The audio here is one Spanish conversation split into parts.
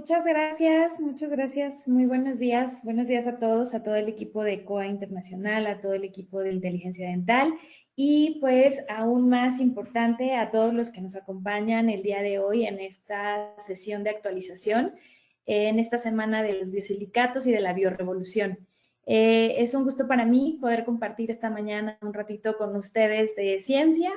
muchas gracias. Muy buenos días a todos, a todo el equipo de COA Internacional, a todo el equipo de Inteligencia Dental y pues aún más importante a todos los que nos acompañan el día de hoy en esta sesión de actualización, en esta semana de los biosilicatos y de la biorevolución. Es un gusto para mí poder compartir esta mañana un ratito con ustedes de ciencia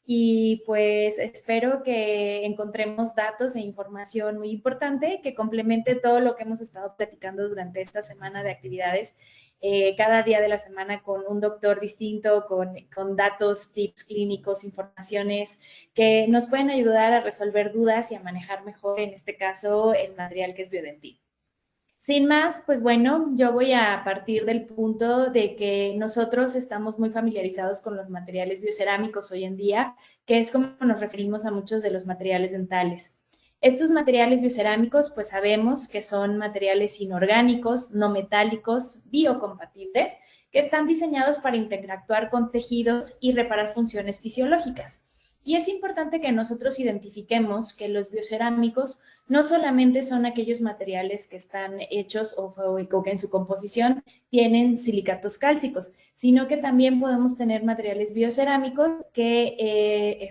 y pues espero que encontremos datos e información muy importante que complemente todo lo que hemos estado platicando durante esta semana de actividades, cada día de la semana con un doctor distinto, con datos, tips clínicos, informaciones que nos pueden ayudar a resolver dudas y a manejar mejor, en este caso, el material que es Biodentil. Sin más, pues bueno, yo voy a partir del punto de que nosotros estamos muy familiarizados con los materiales biocerámicos hoy en día, que es como nos referimos a muchos de los materiales dentales. Estos materiales biocerámicos, pues sabemos que son materiales inorgánicos, no metálicos, biocompatibles, que están diseñados para interactuar con tejidos y reparar funciones fisiológicas. Y es importante que nosotros identifiquemos que los biocerámicos no solamente son aquellos materiales que están hechos o que en su composición tienen silicatos cálcicos, sino que también podemos tener materiales biocerámicos que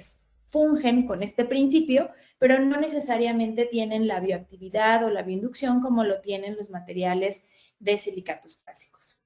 fungen con este principio, pero no necesariamente tienen la bioactividad o la bioinducción como lo tienen los materiales de silicatos cálcicos.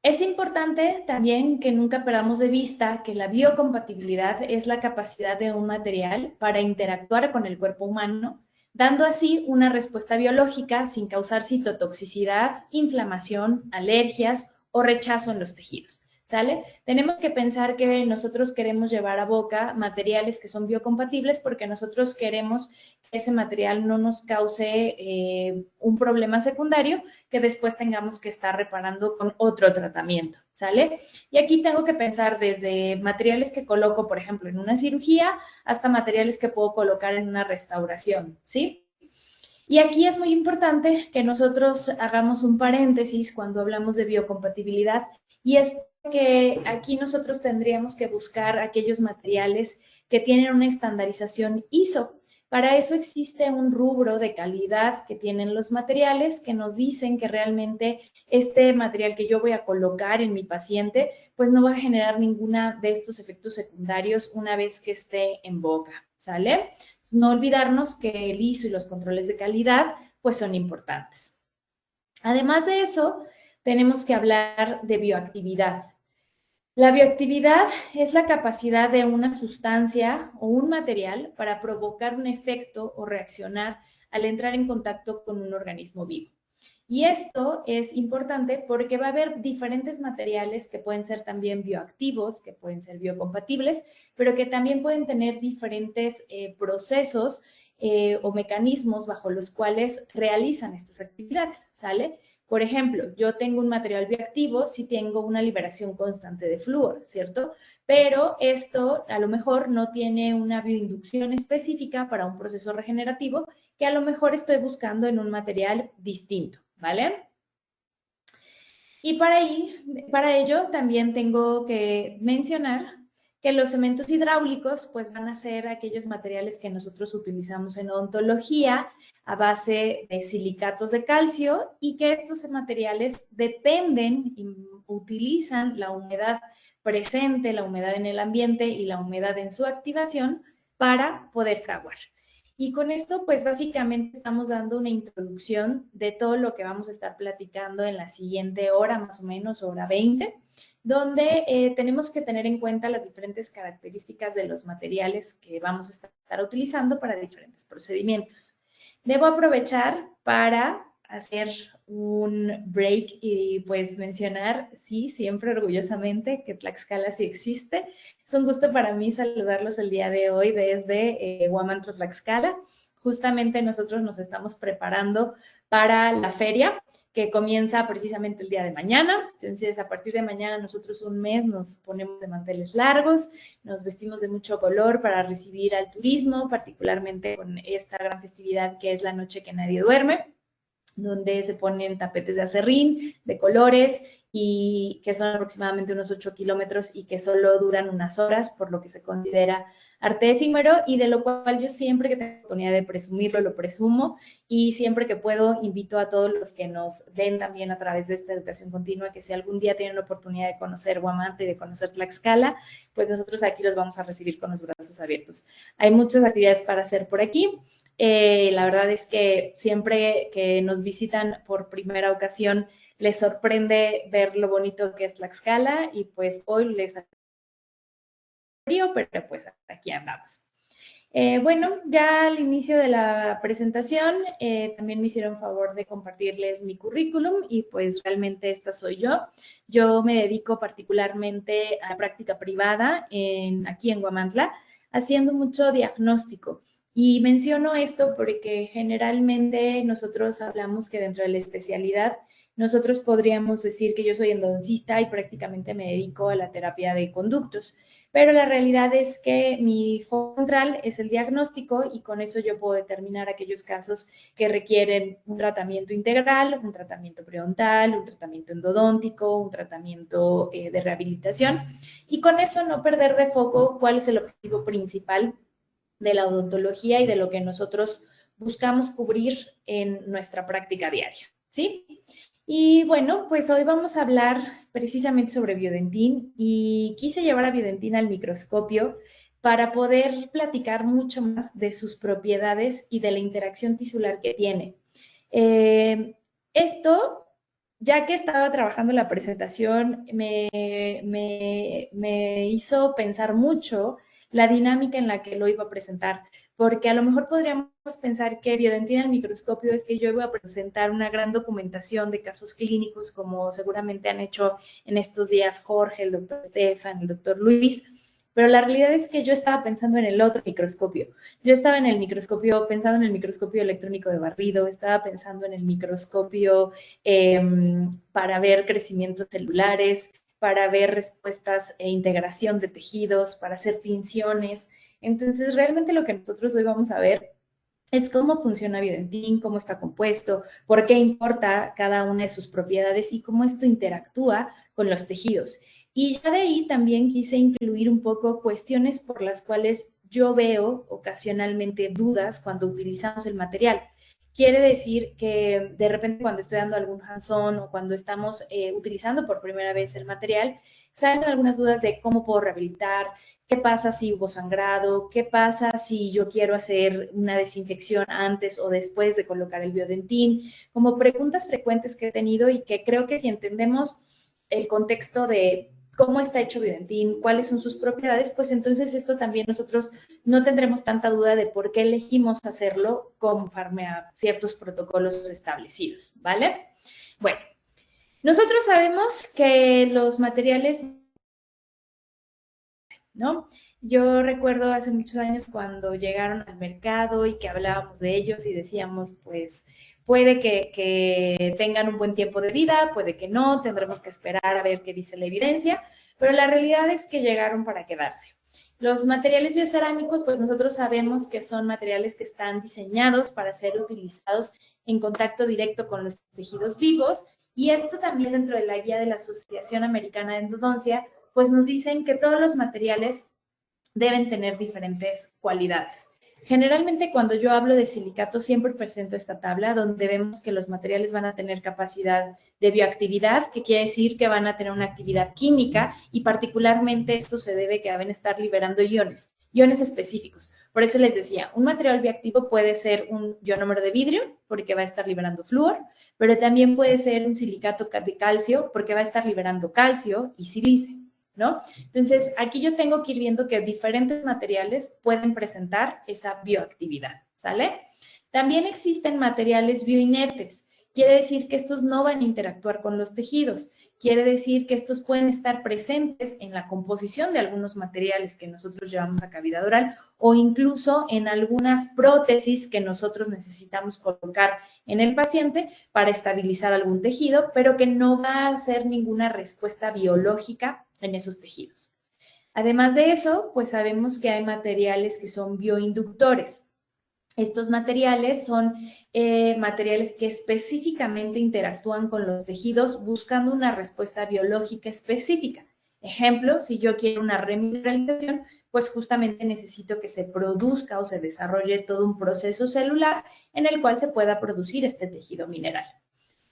Es importante también que nunca perdamos de vista que la biocompatibilidad es la capacidad de un material para interactuar con el cuerpo humano, dando así una respuesta biológica sin causar citotoxicidad, inflamación, alergias o rechazo en los tejidos. ¿Sale? Tenemos que pensar que nosotros queremos llevar a boca materiales que son biocompatibles porque nosotros queremos que ese material no nos cause un problema secundario que después tengamos que estar reparando con otro tratamiento, ¿sale? Y aquí tengo que pensar desde materiales que coloco, por ejemplo, en una cirugía, hasta materiales que puedo colocar en una restauración, ¿sí? Y aquí es muy importante que nosotros hagamos un paréntesis cuando hablamos de biocompatibilidad, y es que aquí nosotros tendríamos que buscar aquellos materiales que tienen una estandarización ISO. Para eso existe un rubro de calidad que tienen los materiales que nos dicen que realmente este material que yo voy a colocar en mi paciente, pues no va a generar ninguna de estos efectos secundarios una vez que esté en boca, ¿sale? No olvidarnos que el ISO y los controles de calidad pues son importantes. Además de eso, tenemos que hablar de bioactividad. La bioactividad es la capacidad de una sustancia o un material para provocar un efecto o reaccionar al entrar en contacto con un organismo vivo. Y esto es importante porque va a haber diferentes materiales que pueden ser también bioactivos, que pueden ser biocompatibles, pero que también pueden tener diferentes procesos o mecanismos bajo los cuales realizan estas actividades, ¿sale? Por ejemplo, yo tengo un material bioactivo si tengo una liberación constante de flúor, ¿cierto? Pero esto a lo mejor no tiene una bioinducción específica para un proceso regenerativo que a lo mejor estoy buscando en un material distinto, ¿vale? Y para ello también tengo que mencionar que los cementos hidráulicos pues van a ser aquellos materiales que nosotros utilizamos en odontología a base de silicatos de calcio, y que estos materiales dependen y utilizan la humedad presente, la humedad en el ambiente y la humedad en su activación para poder fraguar. Y con esto, pues básicamente estamos dando una introducción de todo lo que vamos a estar platicando en la siguiente hora, más o menos, hora 20, donde tenemos que tener en cuenta las diferentes características de los materiales que vamos a estar utilizando para diferentes procedimientos. Debo aprovechar para hacer un break y pues mencionar, sí, siempre orgullosamente, que Tlaxcala sí existe. Es un gusto para mí saludarlos el día de hoy desde Huamantla, Tlaxcala. Justamente nosotros nos estamos preparando para la feria que comienza precisamente el día de mañana. Entonces, a partir de mañana nosotros un mes nos ponemos de manteles largos, nos vestimos de mucho color para recibir al turismo, particularmente con esta gran festividad que es la noche que nadie duerme, donde se ponen tapetes de acerrín, de colores, y que son aproximadamente unos 8 kilómetros y que solo duran unas horas, por lo que se considera arte efímero, y de lo cual yo siempre que tengo la oportunidad de presumirlo, lo presumo, y siempre que puedo invito a todos los que nos ven también a través de esta educación continua, que si algún día tienen la oportunidad de conocer Huamantla y de conocer Tlaxcala, pues nosotros aquí los vamos a recibir con los brazos abiertos. Hay muchas actividades para hacer por aquí. La verdad es que siempre que nos visitan por primera ocasión, les sorprende ver lo bonito que es Tlaxcala, y pues hoy les frío, pero pues aquí andamos. Bueno, ya al inicio de la presentación también me hicieron favor de compartirles mi currículum, y pues realmente esta soy yo. Yo me dedico particularmente a la práctica privada aquí en Huamantla, haciendo mucho diagnóstico. Y menciono esto porque generalmente nosotros hablamos que dentro de la especialidad nosotros podríamos decir que yo soy endodoncista y prácticamente me dedico a la terapia de conductos, pero la realidad es que mi foco central es el diagnóstico, y con eso yo puedo determinar aquellos casos que requieren un tratamiento integral, un tratamiento periodontal, un tratamiento endodóntico, un tratamiento de rehabilitación, y con eso no perder de foco cuál es el objetivo principal de la odontología y de lo que nosotros buscamos cubrir en nuestra práctica diaria, ¿sí? Y bueno, pues hoy vamos a hablar precisamente sobre Biodentín, y quise llevar a Biodentín al microscopio para poder platicar mucho más de sus propiedades y de la interacción tisular que tiene. Esto, ya que estaba trabajando la presentación, me hizo pensar mucho la dinámica en la que lo iba a presentar, porque a lo mejor podríamos pensar que Biodentina al microscopio es que yo iba a presentar una gran documentación de casos clínicos, como seguramente han hecho en estos días Jorge, el doctor Estefan, el doctor Luis, pero la realidad es que yo estaba pensando en el otro microscopio. Yo estaba en el microscopio, pensando en el microscopio electrónico de barrido, estaba pensando en el microscopio para ver crecimientos celulares, para ver respuestas e integración de tejidos, para hacer tinciones. Entonces, realmente lo que nosotros hoy vamos a ver es cómo funciona Biodentín, cómo está compuesto, por qué importa cada una de sus propiedades y cómo esto interactúa con los tejidos. Y ya de ahí también quise incluir un poco cuestiones por las cuales yo veo ocasionalmente dudas cuando utilizamos el material. Quiere decir que de repente cuando estoy dando algún hands-on o cuando estamos utilizando por primera vez el material, salen algunas dudas de cómo puedo rehabilitar, qué pasa si hubo sangrado, qué pasa si yo quiero hacer una desinfección antes o después de colocar el Biodentín, como preguntas frecuentes que he tenido, y que creo que si entendemos el contexto de cómo está hecho Biodentín, cuáles son sus propiedades, pues entonces esto también nosotros no tendremos tanta duda de por qué elegimos hacerlo conforme a ciertos protocolos establecidos, ¿vale? Bueno, nosotros sabemos que los materiales, ¿no? Yo recuerdo hace muchos años cuando llegaron al mercado y que hablábamos de ellos y decíamos, pues puede que tengan un buen tiempo de vida, puede que no, tendremos que esperar a ver qué dice la evidencia, pero la realidad es que llegaron para quedarse. Los materiales biocerámicos, pues nosotros sabemos que son materiales que están diseñados para ser utilizados en contacto directo con los tejidos vivos, y esto también dentro de la guía de la Asociación Americana de Endodoncia, pues nos dicen que todos los materiales deben tener diferentes cualidades. Generalmente cuando yo hablo de silicato siempre presento esta tabla donde vemos que los materiales van a tener capacidad de bioactividad, que quiere decir que van a tener una actividad química, y particularmente esto se debe que deben estar liberando iones específicos. Por eso les decía, un material bioactivo puede ser un ionómero de vidrio porque va a estar liberando flúor, pero también puede ser un silicato de calcio porque va a estar liberando calcio y silice, ¿no? Entonces, aquí yo tengo que ir viendo que diferentes materiales pueden presentar esa bioactividad, ¿sale? También existen materiales bioinertes. Quiere decir que estos no van a interactuar con los tejidos. Quiere decir que estos pueden estar presentes en la composición de algunos materiales que nosotros llevamos a cavidad oral, o incluso en algunas prótesis que nosotros necesitamos colocar en el paciente para estabilizar algún tejido, pero que no va a hacer ninguna respuesta biológica en esos tejidos. Además de eso, pues sabemos que hay materiales que son bioinductores. Estos materiales son materiales que específicamente interactúan con los tejidos buscando una respuesta biológica específica. Ejemplo, si yo quiero una remineralización, pues justamente necesito que se produzca o se desarrolle todo un proceso celular en el cual se pueda producir este tejido mineral.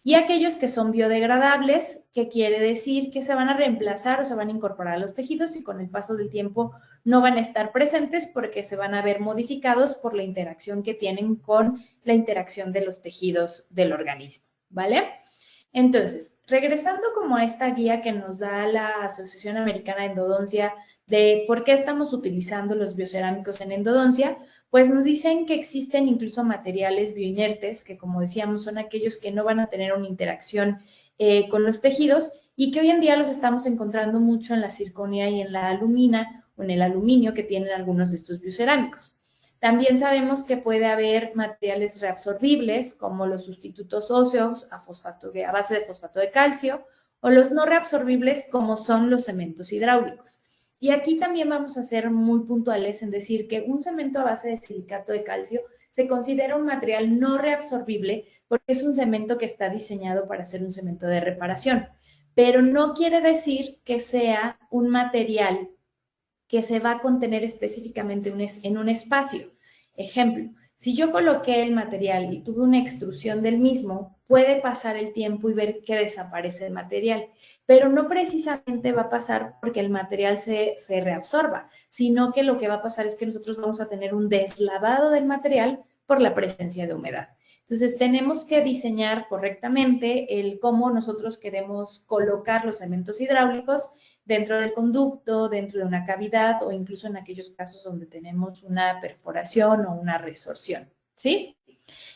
Y aquellos que son biodegradables, que quiere decir que se van a reemplazar o se van a incorporar a los tejidos y con el paso del tiempo no van a estar presentes porque se van a ver modificados por la interacción que tienen con la interacción de los tejidos del organismo, ¿vale? Entonces, regresando como a esta guía que nos da la Asociación Americana de Endodoncia de por qué estamos utilizando los biocerámicos en endodoncia, pues nos dicen que existen incluso materiales bioinertes, que como decíamos son aquellos que no van a tener una interacción con los tejidos y que hoy en día los estamos encontrando mucho en la circonía y en la alumina o en el aluminio que tienen algunos de estos biocerámicos. También sabemos que puede haber materiales reabsorbibles, como los sustitutos óseos a base de fosfato de calcio, o los no reabsorbibles, como son los cementos hidráulicos. Y aquí también vamos a ser muy puntuales en decir que un cemento a base de silicato de calcio se considera un material no reabsorbible porque es un cemento que está diseñado para ser un cemento de reparación. Pero no quiere decir que sea un material que se va a contener específicamente en un espacio. Ejemplo, si yo coloqué el material y tuve una extrusión del mismo, puede pasar el tiempo y ver que desaparece el material, pero no precisamente va a pasar porque el material se reabsorba, sino que lo que va a pasar es que nosotros vamos a tener un deslavado del material por la presencia de humedad. Entonces, tenemos que diseñar correctamente el cómo nosotros queremos colocar los cementos hidráulicos dentro del conducto, dentro de una cavidad o incluso en aquellos casos donde tenemos una perforación o una resorción, ¿sí?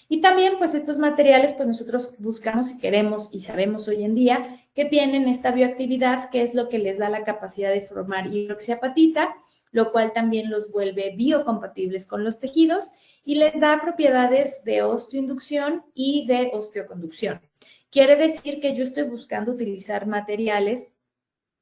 Y también, pues estos materiales, pues nosotros buscamos y queremos y sabemos hoy en día que tienen esta bioactividad, que es lo que les da la capacidad de formar hidroxiapatita, lo cual también los vuelve biocompatibles con los tejidos y les da propiedades de osteoinducción y de osteoconducción. Quiere decir que yo estoy buscando utilizar materiales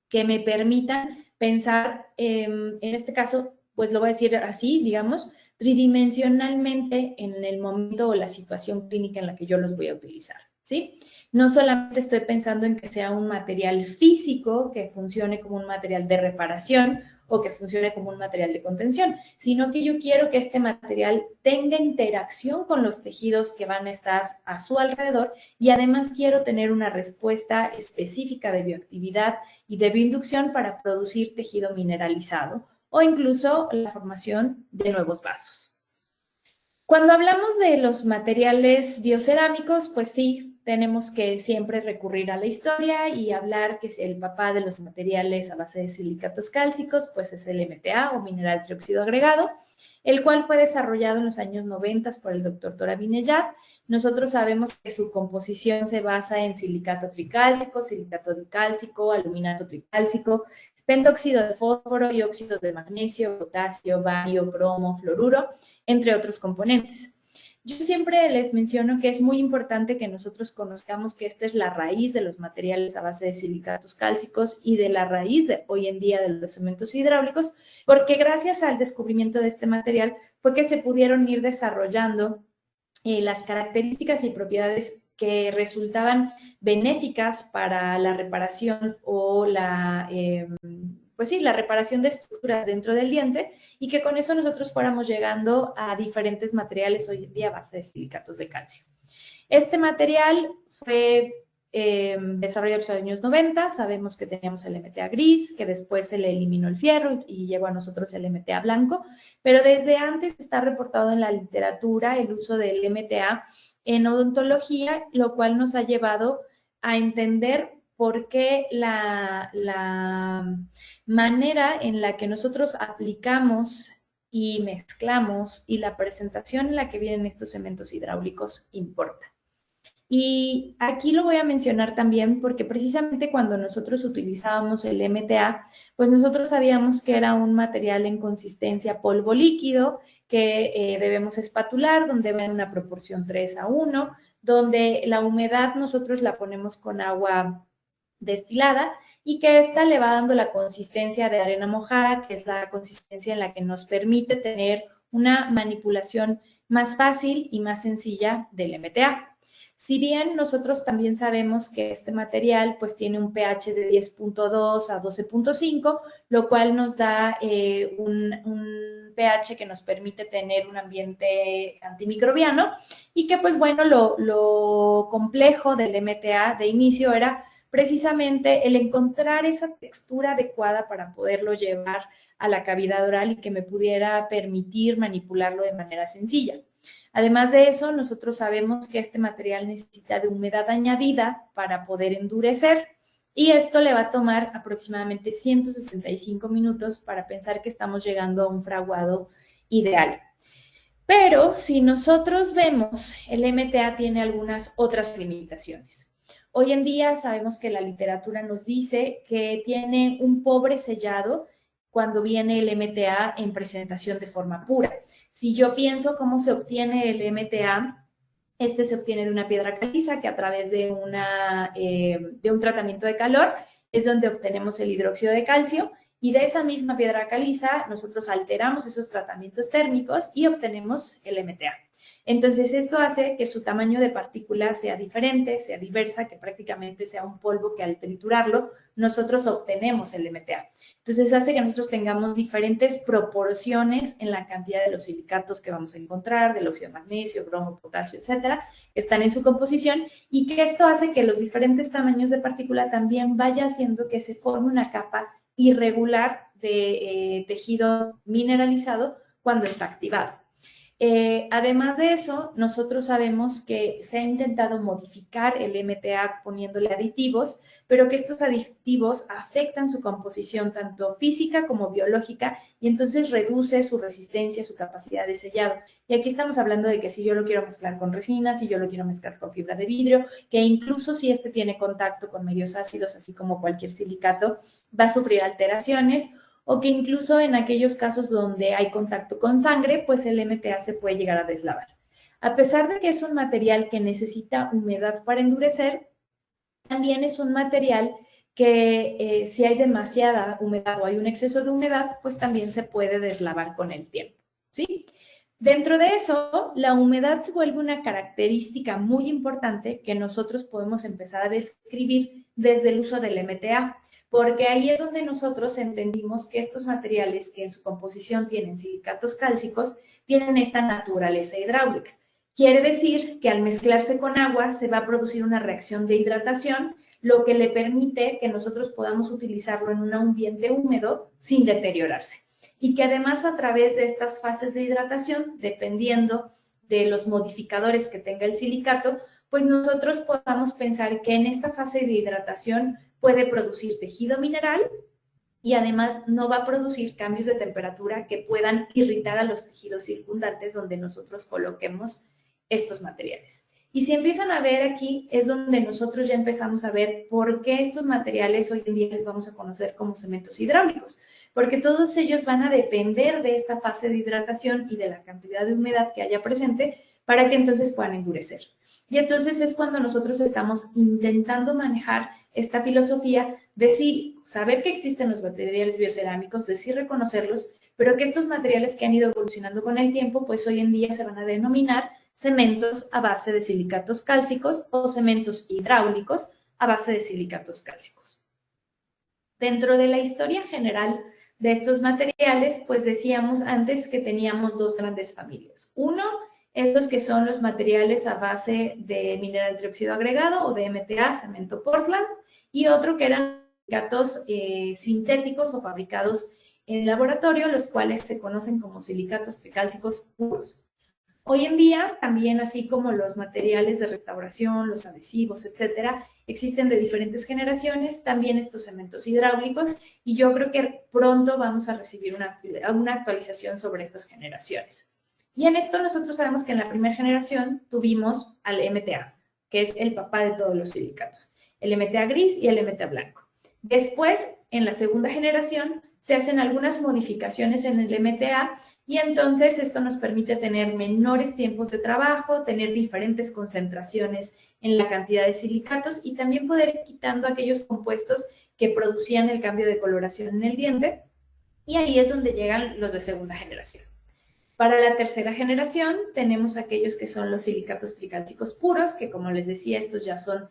que me permitan pensar, en este caso, pues lo voy a decir así, digamos, tridimensionalmente en el momento o la situación clínica en la que yo los voy a utilizar, ¿sí? No solamente estoy pensando en que sea un material físico que funcione como un material de reparación o que funcione como un material de contención, sino que yo quiero que este material tenga interacción con los tejidos que van a estar a su alrededor y además quiero tener una respuesta específica de bioactividad y de bioinducción para producir tejido mineralizado o incluso la formación de nuevos vasos. Cuando hablamos de los materiales biocerámicos, pues sí, tenemos que siempre recurrir a la historia y hablar que el papá de los materiales a base de silicatos cálcicos, pues es el MTA o mineral trióxido agregado, el cual fue desarrollado en los años 90 por el doctor Tora Bineyad. Nosotros sabemos que su composición se basa en silicato tricálcico, silicato dicálcico, aluminato tricálcico, pentóxido de fósforo y óxidos de magnesio, potasio, bario, cromo, fluoruro, entre otros componentes. Yo siempre les menciono que es muy importante que nosotros conozcamos que esta es la raíz de los materiales a base de silicatos cálcicos y de la raíz de hoy en día de los cementos hidráulicos, porque gracias al descubrimiento de este material fue que se pudieron ir desarrollando las características y propiedades que resultaban benéficas para la reparación o pues sí, la reparación de estructuras dentro del diente y que con eso nosotros fuéramos llegando a diferentes materiales hoy en día a base de silicatos de calcio. Este material fue desarrollado en los años 90, sabemos que teníamos el MTA gris, que después se le eliminó el fierro y llegó a nosotros el MTA blanco, pero desde antes está reportado en la literatura el uso del MTA en odontología, lo cual nos ha llevado a entender por qué la manera en la que nosotros aplicamos y mezclamos y la presentación en la que vienen estos cementos hidráulicos importa. Y aquí lo voy a mencionar también porque precisamente cuando nosotros utilizábamos el MTA, pues nosotros sabíamos que era un material en consistencia polvo líquido que debemos espatular, donde va en una proporción 3:1, donde la humedad nosotros la ponemos con agua destilada y que esta le va dando la consistencia de arena mojada, que es la consistencia en la que nos permite tener una manipulación más fácil y más sencilla del MTA. Si bien nosotros también sabemos que este material pues tiene un pH de 10.2 a 12.5, lo cual nos da un pH que nos permite tener un ambiente antimicrobiano y que pues bueno, lo complejo del MTA de inicio era precisamente el encontrar esa textura adecuada para poderlo llevar a la cavidad oral y que me pudiera permitir manipularlo de manera sencilla. Además de eso, nosotros sabemos que este material necesita de humedad añadida para poder endurecer y esto le va a tomar aproximadamente 165 minutos para pensar que estamos llegando a un fraguado ideal. Pero si nosotros vemos, el MTA tiene algunas otras limitaciones. Hoy en día sabemos que la literatura nos dice que tiene un pobre sellado cuando viene el MTA en presentación de forma pura. Si yo pienso cómo se obtiene el MTA, este se obtiene de una piedra caliza que a través de un tratamiento de calor es donde obtenemos el hidróxido de calcio y de esa misma piedra caliza nosotros alteramos esos tratamientos térmicos y obtenemos el MTA. Entonces esto hace que su tamaño de partícula sea diferente, sea diversa, que prácticamente sea un polvo que al triturarlo nosotros obtenemos el MTA. Entonces hace que nosotros tengamos diferentes proporciones en la cantidad de los silicatos que vamos a encontrar, del óxido de magnesio, bromo, potasio, etcétera, que están en su composición y que esto hace que los diferentes tamaños de partícula también vaya haciendo que se forme una capa irregular de tejido mineralizado cuando está activado. Además de eso, nosotros sabemos que se ha intentado modificar el MTA poniéndole aditivos, pero que estos aditivos afectan su composición tanto física como biológica y entonces reduce su resistencia, su capacidad de sellado. Y aquí estamos hablando de que si yo lo quiero mezclar con resina, si yo lo quiero mezclar con fibra de vidrio, que incluso si este tiene contacto con medios ácidos, así como cualquier silicato, va a sufrir alteraciones o que incluso en aquellos casos donde hay contacto con sangre, pues el MTA se puede llegar a deslavar. A pesar de que es un material que necesita humedad para endurecer, también es un material que si hay demasiada humedad o hay un exceso de humedad, pues también se puede deslavar con el tiempo, ¿sí? Dentro de eso, la humedad se vuelve una característica muy importante que nosotros podemos empezar a describir desde el uso del MTA, porque ahí es donde nosotros entendimos que estos materiales que en su composición tienen silicatos cálcicos tienen esta naturaleza hidráulica. Quiere decir que al mezclarse con agua se va a producir una reacción de hidratación, lo que le permite que nosotros podamos utilizarlo en un ambiente húmedo sin deteriorarse. Y que además a través de estas fases de hidratación, dependiendo de los modificadores que tenga el silicato, pues nosotros podamos pensar que en esta fase de hidratación puede producir tejido mineral y además no va a producir cambios de temperatura que puedan irritar a los tejidos circundantes donde nosotros coloquemos estos materiales. Y si empiezan a ver aquí, es donde nosotros ya empezamos a ver por qué estos materiales hoy en día les vamos a conocer como cementos hidráulicos, porque todos ellos van a depender de esta fase de hidratación y de la cantidad de humedad que haya presente para que entonces puedan endurecer. Y entonces es cuando nosotros estamos intentando manejar esta filosofía de sí saber que existen los materiales biocerámicos, de sí reconocerlos, pero que estos materiales que han ido evolucionando con el tiempo, pues hoy en día se van a denominar cementos a base de silicatos cálcicos o cementos hidráulicos a base de silicatos cálcicos. Dentro de la historia general de estos materiales, pues decíamos antes que teníamos dos grandes familias. Uno, estos que son los materiales a base de mineral trióxido agregado o de MTA, cemento Portland, y otro que eran silicatos sintéticos o fabricados en laboratorio, los cuales se conocen como silicatos tricálcicos puros. Hoy en día, también así como los materiales de restauración, los adhesivos, etcétera, existen de diferentes generaciones, también estos cementos hidráulicos, y yo creo que pronto vamos a recibir una actualización sobre estas generaciones. Y en esto nosotros sabemos que en la primera generación tuvimos al MTA, que es el papá de todos los silicatos, el MTA gris y el MTA blanco. Después, en la segunda generación, se hacen algunas modificaciones en el MTA y entonces esto nos permite tener menores tiempos de trabajo, tener diferentes concentraciones en la cantidad de silicatos y también poder ir quitando aquellos compuestos que producían el cambio de coloración en el diente. Y ahí es donde llegan los de segunda generación. Para la tercera generación tenemos aquellos que son los silicatos tricálcicos puros, que como les decía, estos ya son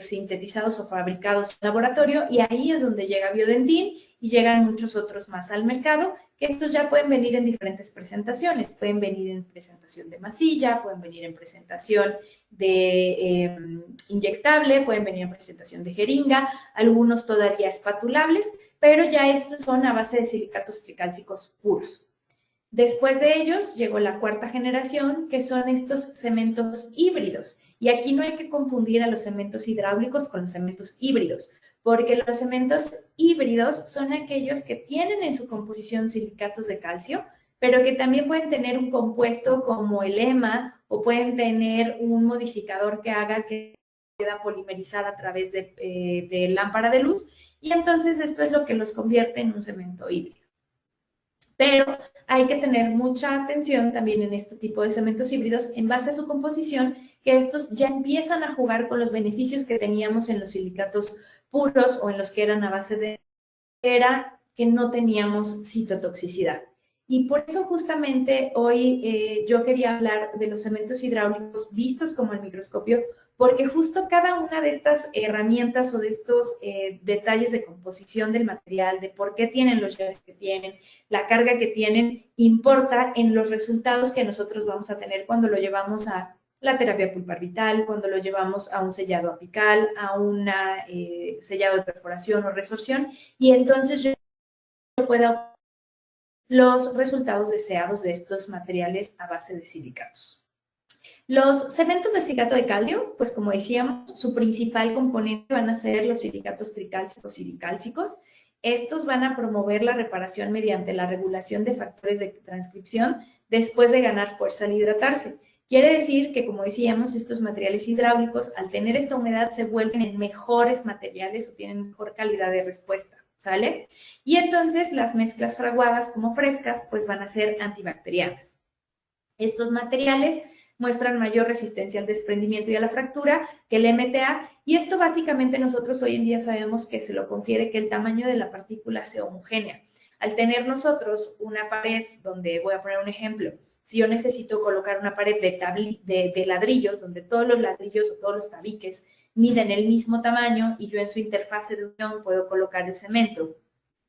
sintetizados o fabricados en laboratorio, y ahí es donde llega Biodentin y llegan muchos otros más al mercado, que estos ya pueden venir en diferentes presentaciones. Pueden venir en presentación de masilla, pueden venir en presentación de inyectable, pueden venir en presentación de jeringa, algunos todavía espatulables, pero ya estos son a base de silicatos tricálcicos puros. Después de ellos llegó la cuarta generación, que son estos cementos híbridos. Y aquí no hay que confundir a los cementos hidráulicos con los cementos híbridos, porque los cementos híbridos son aquellos que tienen en su composición silicatos de calcio, pero que también pueden tener un compuesto como el EMA o pueden tener un modificador que haga que pueda polimerizar a través de lámpara de luz. Y entonces esto es lo que los convierte en un cemento híbrido. Pero hay que tener mucha atención también en este tipo de cementos híbridos en base a su composición, que estos ya empiezan a jugar con los beneficios que teníamos en los silicatos puros o en los que eran a base de era que no teníamos citotoxicidad. Y por eso justamente hoy yo quería hablar de los cementos hidráulicos vistos como el microscopio, porque justo cada una de estas herramientas o de estos detalles de composición del material, de por qué tienen los iones que tienen, la carga que tienen, importa en los resultados que nosotros vamos a tener cuando lo llevamos a la terapia pulpar vital, cuando lo llevamos a un sellado apical, a un sellado de perforación o resorción, y entonces yo pueda los resultados deseados de estos materiales a base de silicatos. Los cementos de silicato de calcio, pues como decíamos, su principal componente van a ser los silicatos tricálcicos y bicálcicos. Estos van a promover la reparación mediante la regulación de factores de transcripción después de ganar fuerza al hidratarse. Quiere decir que, como decíamos, estos materiales hidráulicos, al tener esta humedad, se vuelven en mejores materiales o tienen mejor calidad de respuesta, ¿sale? Y entonces las mezclas fraguadas como frescas, pues van a ser antibacterianas. Estos materiales muestran mayor resistencia al desprendimiento y a la fractura que el MTA, y esto básicamente nosotros hoy en día sabemos que se lo confiere que el tamaño de la partícula sea homogénea. Al tener nosotros una pared donde, voy a poner un ejemplo, si yo necesito colocar una pared de ladrillos, donde todos los ladrillos o todos los tabiques miden el mismo tamaño y yo en su interfase de unión puedo colocar el cemento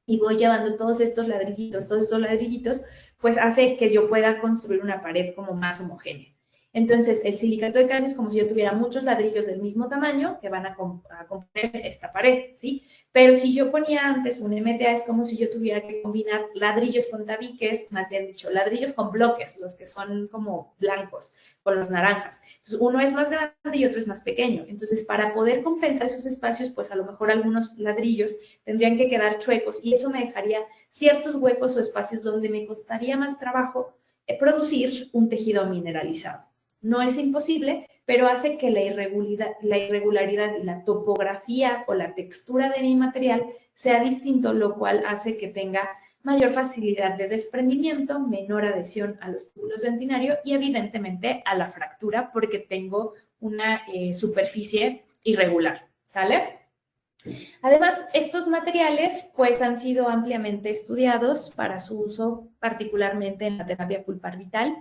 y voy llevando todos estos ladrillitos, pues hace que yo pueda construir una pared como más homogénea. Entonces, el silicato de calcio es como si yo tuviera muchos ladrillos del mismo tamaño que van a componer esta pared, ¿sí? Pero si yo ponía antes un MTA, es como si yo tuviera que combinar ladrillos con tabiques, más bien dicho, ladrillos con bloques, los que son como blancos, con los naranjas. Entonces, uno es más grande y otro es más pequeño. Entonces, para poder compensar esos espacios, pues a lo mejor algunos ladrillos tendrían que quedar chuecos y eso me dejaría ciertos huecos o espacios donde me costaría más trabajo producir un tejido mineralizado. No es imposible, pero hace que la irregularidad y la topografía o la textura de mi material sea distinto, lo cual hace que tenga mayor facilidad de desprendimiento, menor adhesión a los túbulos dentinario y evidentemente a la fractura porque tengo una superficie irregular, ¿sale? Además, estos materiales pues han sido ampliamente estudiados para su uso particularmente en la terapia pulpar vital.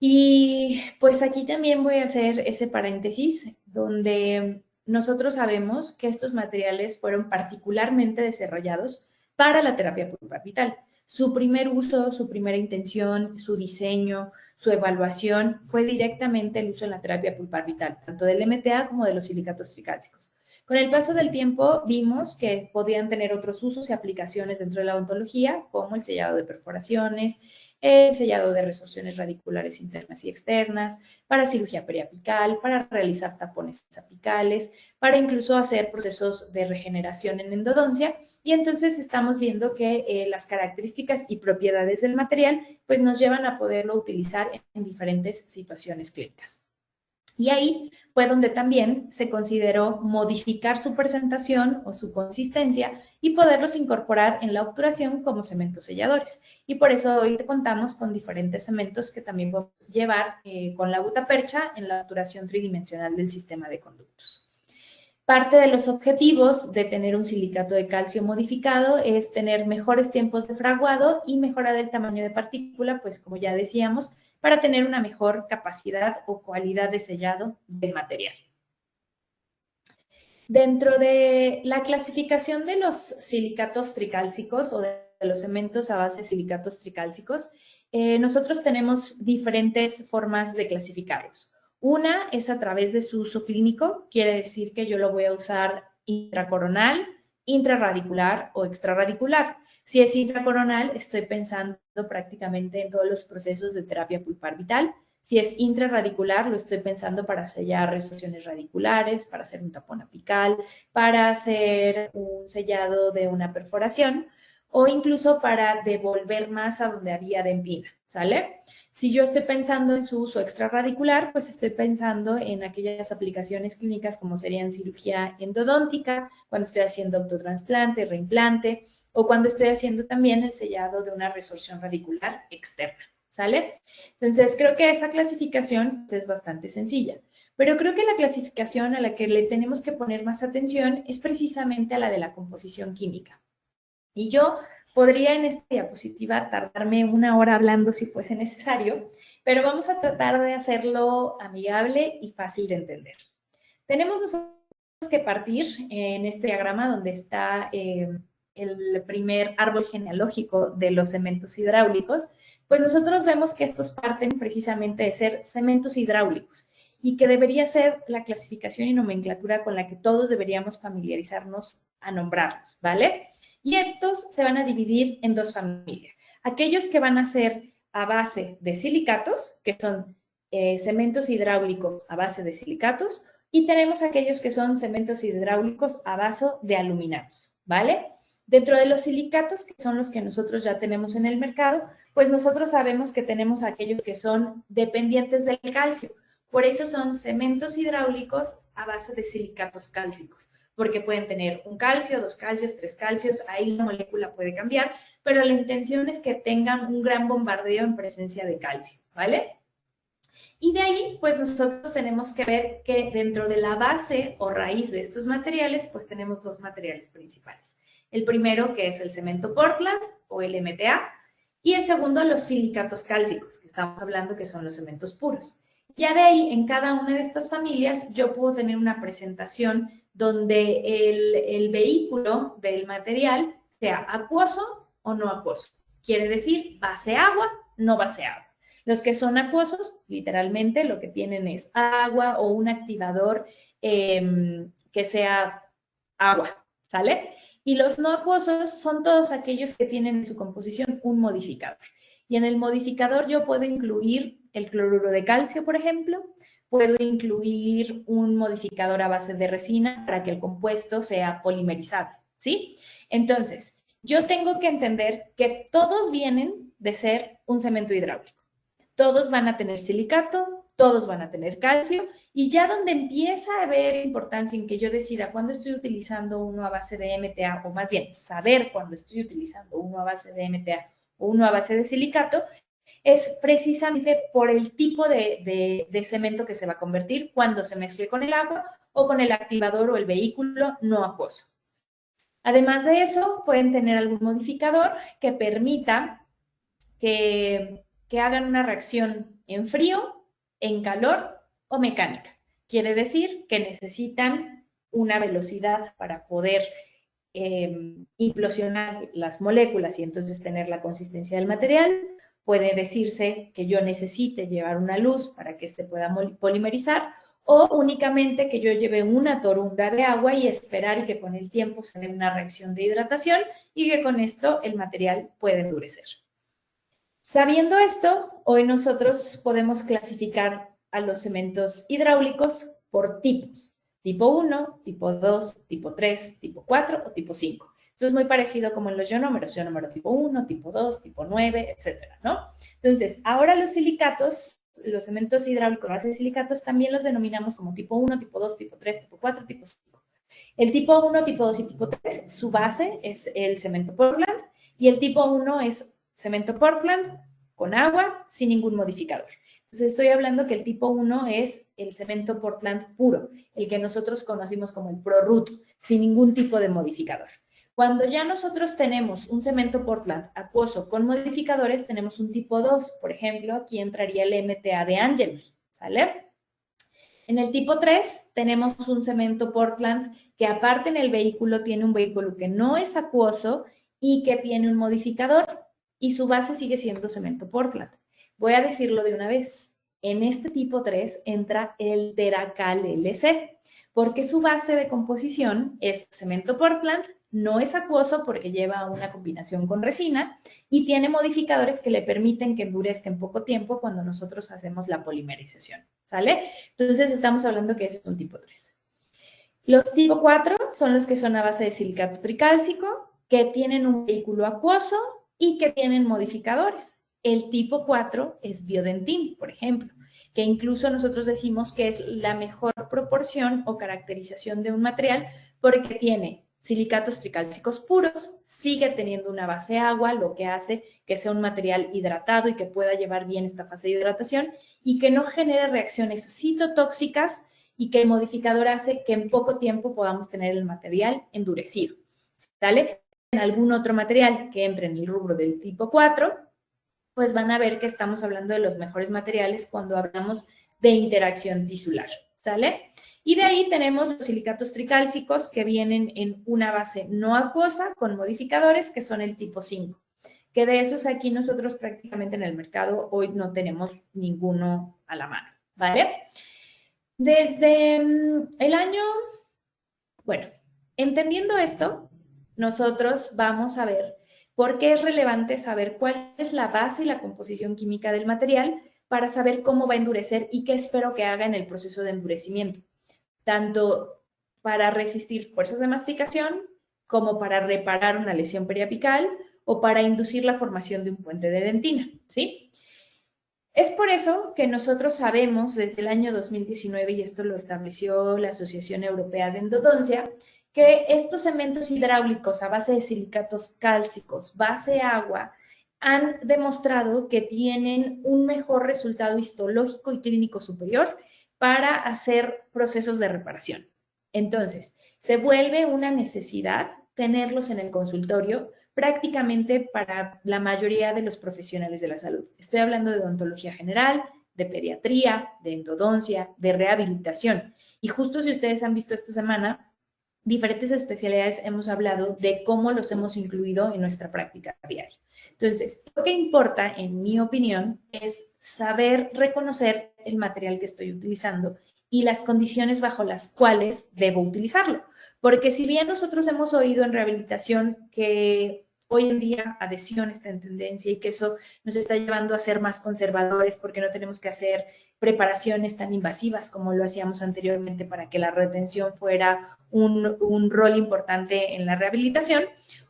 Y pues aquí también voy a hacer ese paréntesis donde nosotros sabemos que estos materiales fueron particularmente desarrollados para la terapia pulpar vital. Su primer uso, su primera intención, su diseño, su evaluación fue directamente el uso en la terapia pulpar vital, tanto del MTA como de los silicatos tricálcicos. Con el paso del tiempo vimos que podían tener otros usos y aplicaciones dentro de la odontología, como el sellado de perforaciones, el sellado de resorciones radiculares internas y externas, para cirugía periapical, para realizar tapones apicales, para incluso hacer procesos de regeneración en endodoncia. Y entonces estamos viendo que las características y propiedades del material pues nos llevan a poderlo utilizar en diferentes situaciones clínicas. Y ahí fue donde también se consideró modificar su presentación o su consistencia y poderlos incorporar en la obturación como cementos selladores. Y por eso hoy te contamos con diferentes cementos que también podemos llevar con la gutapercha en la obturación tridimensional del sistema de conductos. Parte de los objetivos de tener un silicato de calcio modificado es tener mejores tiempos de fraguado y mejorar el tamaño de partícula, pues como ya decíamos, para tener una mejor capacidad o cualidad de sellado del material. Dentro de la clasificación de los silicatos tricálcicos o de los cementos a base de silicatos tricálcicos, nosotros tenemos diferentes formas de clasificarlos. Una es a través de su uso clínico, quiere decir que yo lo voy a usar intracoronal, intraradicular o extraradicular. Si es intracoronal, estoy pensando prácticamente en todos los procesos de terapia pulpar vital. Si es intraradicular, lo estoy pensando para sellar resorciones radiculares, para hacer un tapón apical, para hacer un sellado de una perforación o incluso para devolver más a donde había dentina, ¿sale? Si yo estoy pensando en su uso extrarradicular, pues estoy pensando en aquellas aplicaciones clínicas como serían cirugía endodóntica, cuando estoy haciendo autotransplante, reimplante, o cuando estoy haciendo también el sellado de una resorción radicular externa, ¿sale? Entonces, creo que esa clasificación es bastante sencilla, pero creo que la clasificación a la que le tenemos que poner más atención es precisamente a la de la composición química. Y yo podría en esta diapositiva tardarme una hora hablando si fuese necesario, pero vamos a tratar de hacerlo amigable y fácil de entender. Tenemos nosotros que partir en este diagrama donde está el primer árbol genealógico de los cementos hidráulicos, pues nosotros vemos que estos parten precisamente de ser cementos hidráulicos y que debería ser la clasificación y nomenclatura con la que todos deberíamos familiarizarnos a nombrarlos, ¿vale? Y estos se van a dividir en dos familias. Aquellos que van a ser a base de silicatos, que son cementos hidráulicos a base de silicatos, y tenemos aquellos que son cementos hidráulicos a base de aluminatos, ¿vale? Dentro de los silicatos, que son los que nosotros ya tenemos en el mercado, pues nosotros sabemos que tenemos aquellos que son dependientes del calcio. Por eso son cementos hidráulicos a base de silicatos cálcicos, porque pueden tener un calcio, dos calcios, tres calcios, ahí la molécula puede cambiar, pero la intención es que tengan un gran bombardeo en presencia de calcio, ¿vale? Y de ahí, pues nosotros tenemos que ver que dentro de la base o raíz de estos materiales, pues tenemos dos materiales principales. El primero, que es el cemento Portland o el MTA, y el segundo, los silicatos cálcicos, que estamos hablando que son los cementos puros. Ya de ahí, en cada una de estas familias, yo puedo tener una presentación donde el vehículo del material sea acuoso o no acuoso. Quiere decir base agua, no base agua. Los que son acuosos, literalmente, lo que tienen es agua o un activador que sea agua, ¿sale? Y los no acuosos son todos aquellos que tienen en su composición un modificador. Y en el modificador yo puedo incluir el cloruro de calcio, por ejemplo, puedo incluir un modificador a base de resina para que el compuesto sea polimerizable, ¿sí? Entonces, yo tengo que entender que todos vienen de ser un cemento hidráulico. Todos van a tener silicato, todos van a tener calcio, y ya donde empieza a haber importancia en que yo decida cuándo estoy utilizando uno a base de MTA, o más bien saber cuándo estoy utilizando uno a base de MTA o uno a base de silicato, es precisamente por el tipo de cemento que se va a convertir cuando se mezcle con el agua o con el activador o el vehículo no acuoso. Además de eso, pueden tener algún modificador que permita que hagan una reacción en frío, en calor o mecánica. Quiere decir que necesitan una velocidad para poder implosionar las moléculas y entonces tener la consistencia del material. Puede decirse que yo necesite llevar una luz para que éste pueda polimerizar, o únicamente que yo lleve una torunda de agua y esperar y que con el tiempo se dé una reacción de hidratación y que con esto el material puede endurecer. Sabiendo esto, hoy nosotros podemos clasificar a los cementos hidráulicos por tipos. Tipo 1, tipo 2, tipo 3, tipo 4 o tipo 5. Esto es muy parecido como en los ionómeros, ionómero tipo 1, tipo 2, tipo 9, etcétera, ¿no? Entonces, ahora los silicatos, los cementos hidráulicos a base de silicatos, también los denominamos como tipo 1, tipo 2, tipo 3, tipo 4, tipo 5. El tipo 1, tipo 2 y tipo 3, su base es el cemento Portland, y el tipo 1 es cemento Portland con agua sin ningún modificador. Entonces estoy hablando que el tipo 1 es el cemento Portland puro, el que nosotros conocimos como el ProRoot, sin ningún tipo de modificador. Cuando ya nosotros tenemos un cemento Portland acuoso con modificadores, tenemos un tipo 2. Por ejemplo, aquí entraría el MTA de Angelus, ¿sale? En el tipo 3 tenemos un cemento Portland que aparte en el vehículo tiene un vehículo que no es acuoso y que tiene un modificador y su base sigue siendo cemento Portland. Voy a decirlo de una vez. En este tipo 3 entra el Teracal LC porque su base de composición es cemento Portland, no es acuoso porque lleva una combinación con resina y tiene modificadores que le permiten que endurezca en poco tiempo cuando nosotros hacemos la polimerización, ¿sale? Entonces estamos hablando que ese es un tipo 3. Los tipo 4 son los que son a base de silicato tricálcico, que tienen un vehículo acuoso y que tienen modificadores. El tipo 4 es biodentín, por ejemplo, que incluso nosotros decimos que es la mejor proporción o caracterización de un material porque tiene silicatos tricálcicos puros, sigue teniendo una base agua, lo que hace que sea un material hidratado y que pueda llevar bien esta fase de hidratación y que no genere reacciones citotóxicas y que el modificador hace que en poco tiempo podamos tener el material endurecido. ¿Sale? En algún otro material que entre en el rubro del tipo 4, pues van a ver que estamos hablando de los mejores materiales cuando hablamos de interacción tisular. ¿Sale? Y de ahí tenemos los silicatos tricálcicos que vienen en una base no acuosa con modificadores que son el tipo 5, que de esos aquí nosotros prácticamente en el mercado hoy no tenemos ninguno a la mano, ¿vale? Desde el año, bueno, entendiendo esto, nosotros vamos a ver por qué es relevante saber cuál es la base y la composición química del material para saber cómo va a endurecer y qué espero que haga en el proceso de endurecimiento, tanto para resistir fuerzas de masticación como para reparar una lesión periapical o para inducir la formación de un puente de dentina, ¿sí? Es por eso que nosotros sabemos desde el año 2019, y esto lo estableció la Asociación Europea de Endodoncia, que estos cementos hidráulicos a base de silicatos cálcicos, base agua, han demostrado que tienen un mejor resultado histológico y clínico superior para hacer procesos de reparación. Entonces, se vuelve una necesidad tenerlos en el consultorio prácticamente para la mayoría de los profesionales de la salud. Estoy hablando de odontología general, de pediatría, de endodoncia, de rehabilitación. Y justo si ustedes han visto esta semana, diferentes especialidades hemos hablado de cómo los hemos incluido en nuestra práctica diaria. Entonces, lo que importa, en mi opinión, es saber reconocer el material que estoy utilizando y las condiciones bajo las cuales debo utilizarlo. Porque si bien nosotros hemos oído en rehabilitación que hoy en día adhesión está en tendencia y que eso nos está llevando a ser más conservadores porque no tenemos que hacer preparaciones tan invasivas como lo hacíamos anteriormente para que la retención fuera un rol importante en la rehabilitación.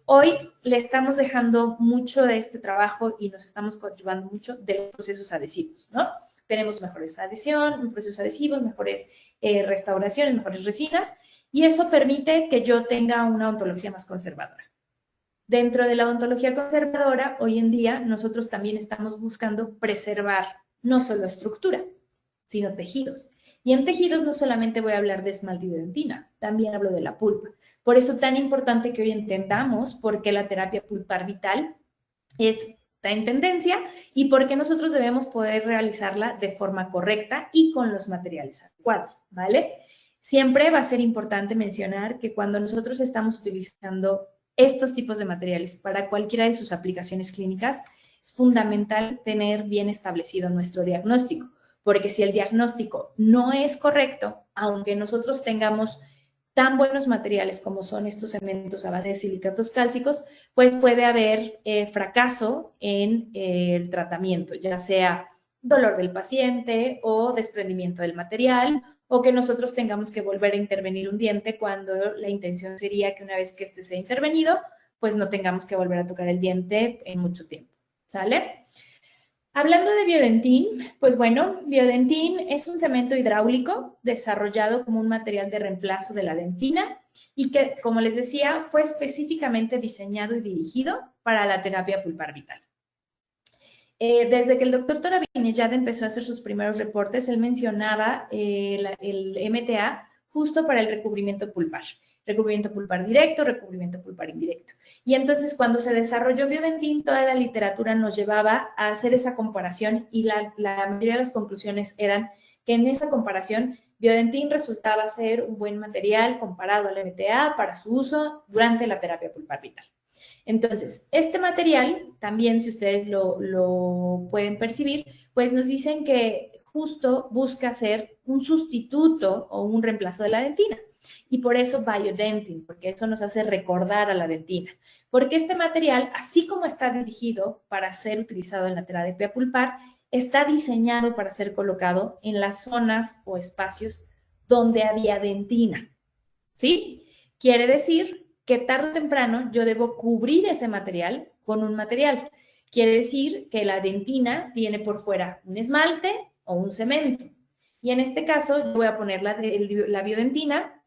Hoy le estamos dejando mucho de este trabajo y nos estamos coadyuvando mucho de los procesos adhesivos, ¿no? Tenemos mejores adhesión, procesos adhesivos, mejores restauraciones, mejores resinas, y eso permite que yo tenga una ontología más conservadora. Dentro de la odontología conservadora, hoy en día nosotros también estamos buscando preservar no solo estructura, sino tejidos. Y en tejidos no solamente voy a hablar de esmalte y de dentina, también hablo de la pulpa. Por eso tan importante que hoy entendamos por qué la terapia pulpar vital está en tendencia y por qué nosotros debemos poder realizarla de forma correcta y con los materiales adecuados, ¿vale? Siempre va a ser importante mencionar que cuando nosotros estamos utilizando estos tipos de materiales para cualquiera de sus aplicaciones clínicas, es fundamental tener bien establecido nuestro diagnóstico, porque si el diagnóstico no es correcto, aunque nosotros tengamos tan buenos materiales como son estos cementos a base de silicatos cálcicos, pues puede haber fracaso en el tratamiento, ya sea dolor del paciente o desprendimiento del material o que nosotros tengamos que volver a intervenir un diente cuando la intención sería que una vez que este sea intervenido, pues no tengamos que volver a tocar el diente en mucho tiempo, ¿sale? Hablando de biodentín, pues bueno, biodentín es un cemento hidráulico desarrollado como un material de reemplazo de la dentina y que, como les decía, fue específicamente diseñado y dirigido para la terapia pulpar vital. Desde que el doctor Torabiñez empezó a hacer sus primeros reportes, él mencionaba el MTA justo para el recubrimiento pulpar directo, recubrimiento pulpar indirecto. Y entonces cuando se desarrolló Biodentin, toda la literatura nos llevaba a hacer esa comparación y la mayoría de las conclusiones eran que en esa comparación Biodentin resultaba ser un buen material comparado al MTA para su uso durante la terapia pulpar vital. Entonces, este material, también si ustedes lo pueden percibir, pues nos dicen que justo busca ser un sustituto o un reemplazo de la dentina. Y por eso Biodentin, porque eso nos hace recordar a la dentina. Porque este material, así como está dirigido para ser utilizado en la terapia pulpar, está diseñado para ser colocado en las zonas o espacios donde había dentina. ¿Sí? Quiere decir que tarde o temprano yo debo cubrir ese material con un material. Quiere decir que la dentina tiene por fuera un esmalte o un cemento. Y en este caso yo voy a poner la biodentina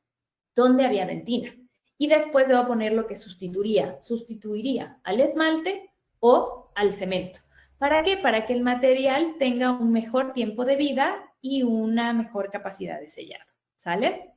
donde había dentina. Y después debo poner lo que sustituiría al esmalte o al cemento. ¿Para qué? Para que el material tenga un mejor tiempo de vida y una mejor capacidad de sellado. ¿Sale?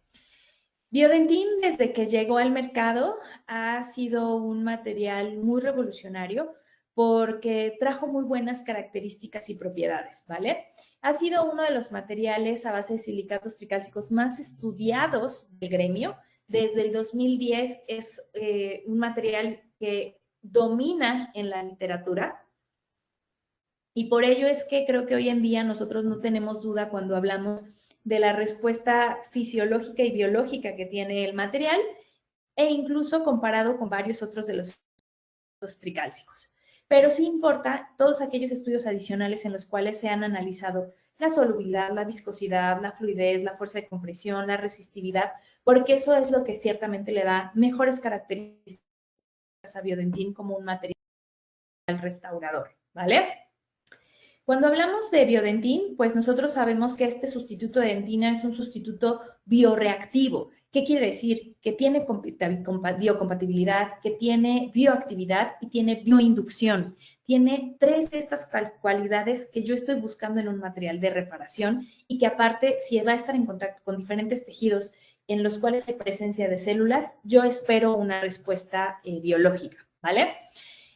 Biodentin, desde que llegó al mercado, ha sido un material muy revolucionario porque trajo muy buenas características y propiedades, ¿vale? Ha sido uno de los materiales a base de silicatos tricálcicos más estudiados del gremio. Desde el 2010 es un material que domina en la literatura y por ello es que creo que hoy en día nosotros no tenemos duda cuando hablamos de la respuesta fisiológica y biológica que tiene el material e incluso comparado con varios otros de los tricálcicos. Pero sí importa todos aquellos estudios adicionales en los cuales se han analizado la solubilidad, la viscosidad, la fluidez, la fuerza de compresión, la resistividad, porque eso es lo que ciertamente le da mejores características a Biodentin como un material restaurador, ¿vale? Cuando hablamos de biodentin, pues nosotros sabemos que este sustituto de dentina es un sustituto bioreactivo. ¿Qué quiere decir? Que tiene biocompatibilidad, que tiene bioactividad y tiene bioinducción. Tiene tres de estas cualidades que yo estoy buscando en un material de reparación y que aparte, si va a estar en contacto con diferentes tejidos en los cuales hay presencia de células, yo espero una respuesta biológica, ¿vale?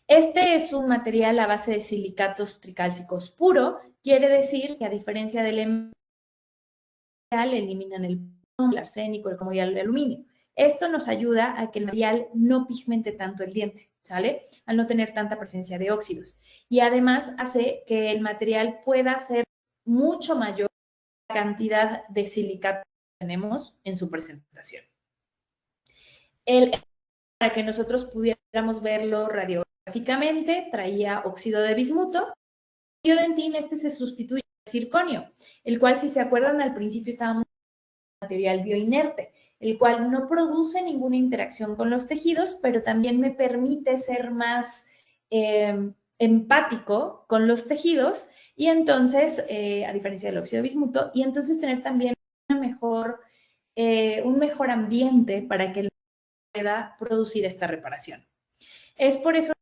Este es un material a base de silicatos tricálcicos puro, quiere decir que a diferencia del material eliminan el arsénico, el cromo y el aluminio. Esto nos ayuda a que el material no pigmente tanto el diente, ¿sale? Al no tener tanta presencia de óxidos. Y además hace que el material pueda ser mucho mayor la cantidad de silicatos que tenemos en su presentación. Para que nosotros pudiéramos verlo radiográficamente, traía óxido de bismuto. Biodentin, este se sustituye al circonio, el cual, si se acuerdan, al principio estábamos en material bioinerte, el cual no produce ninguna interacción con los tejidos, pero también me permite ser más empático con los tejidos y entonces, a diferencia del óxido de bismuto, y entonces tener también un mejor ambiente para que pueda producir esta reparación. Es por eso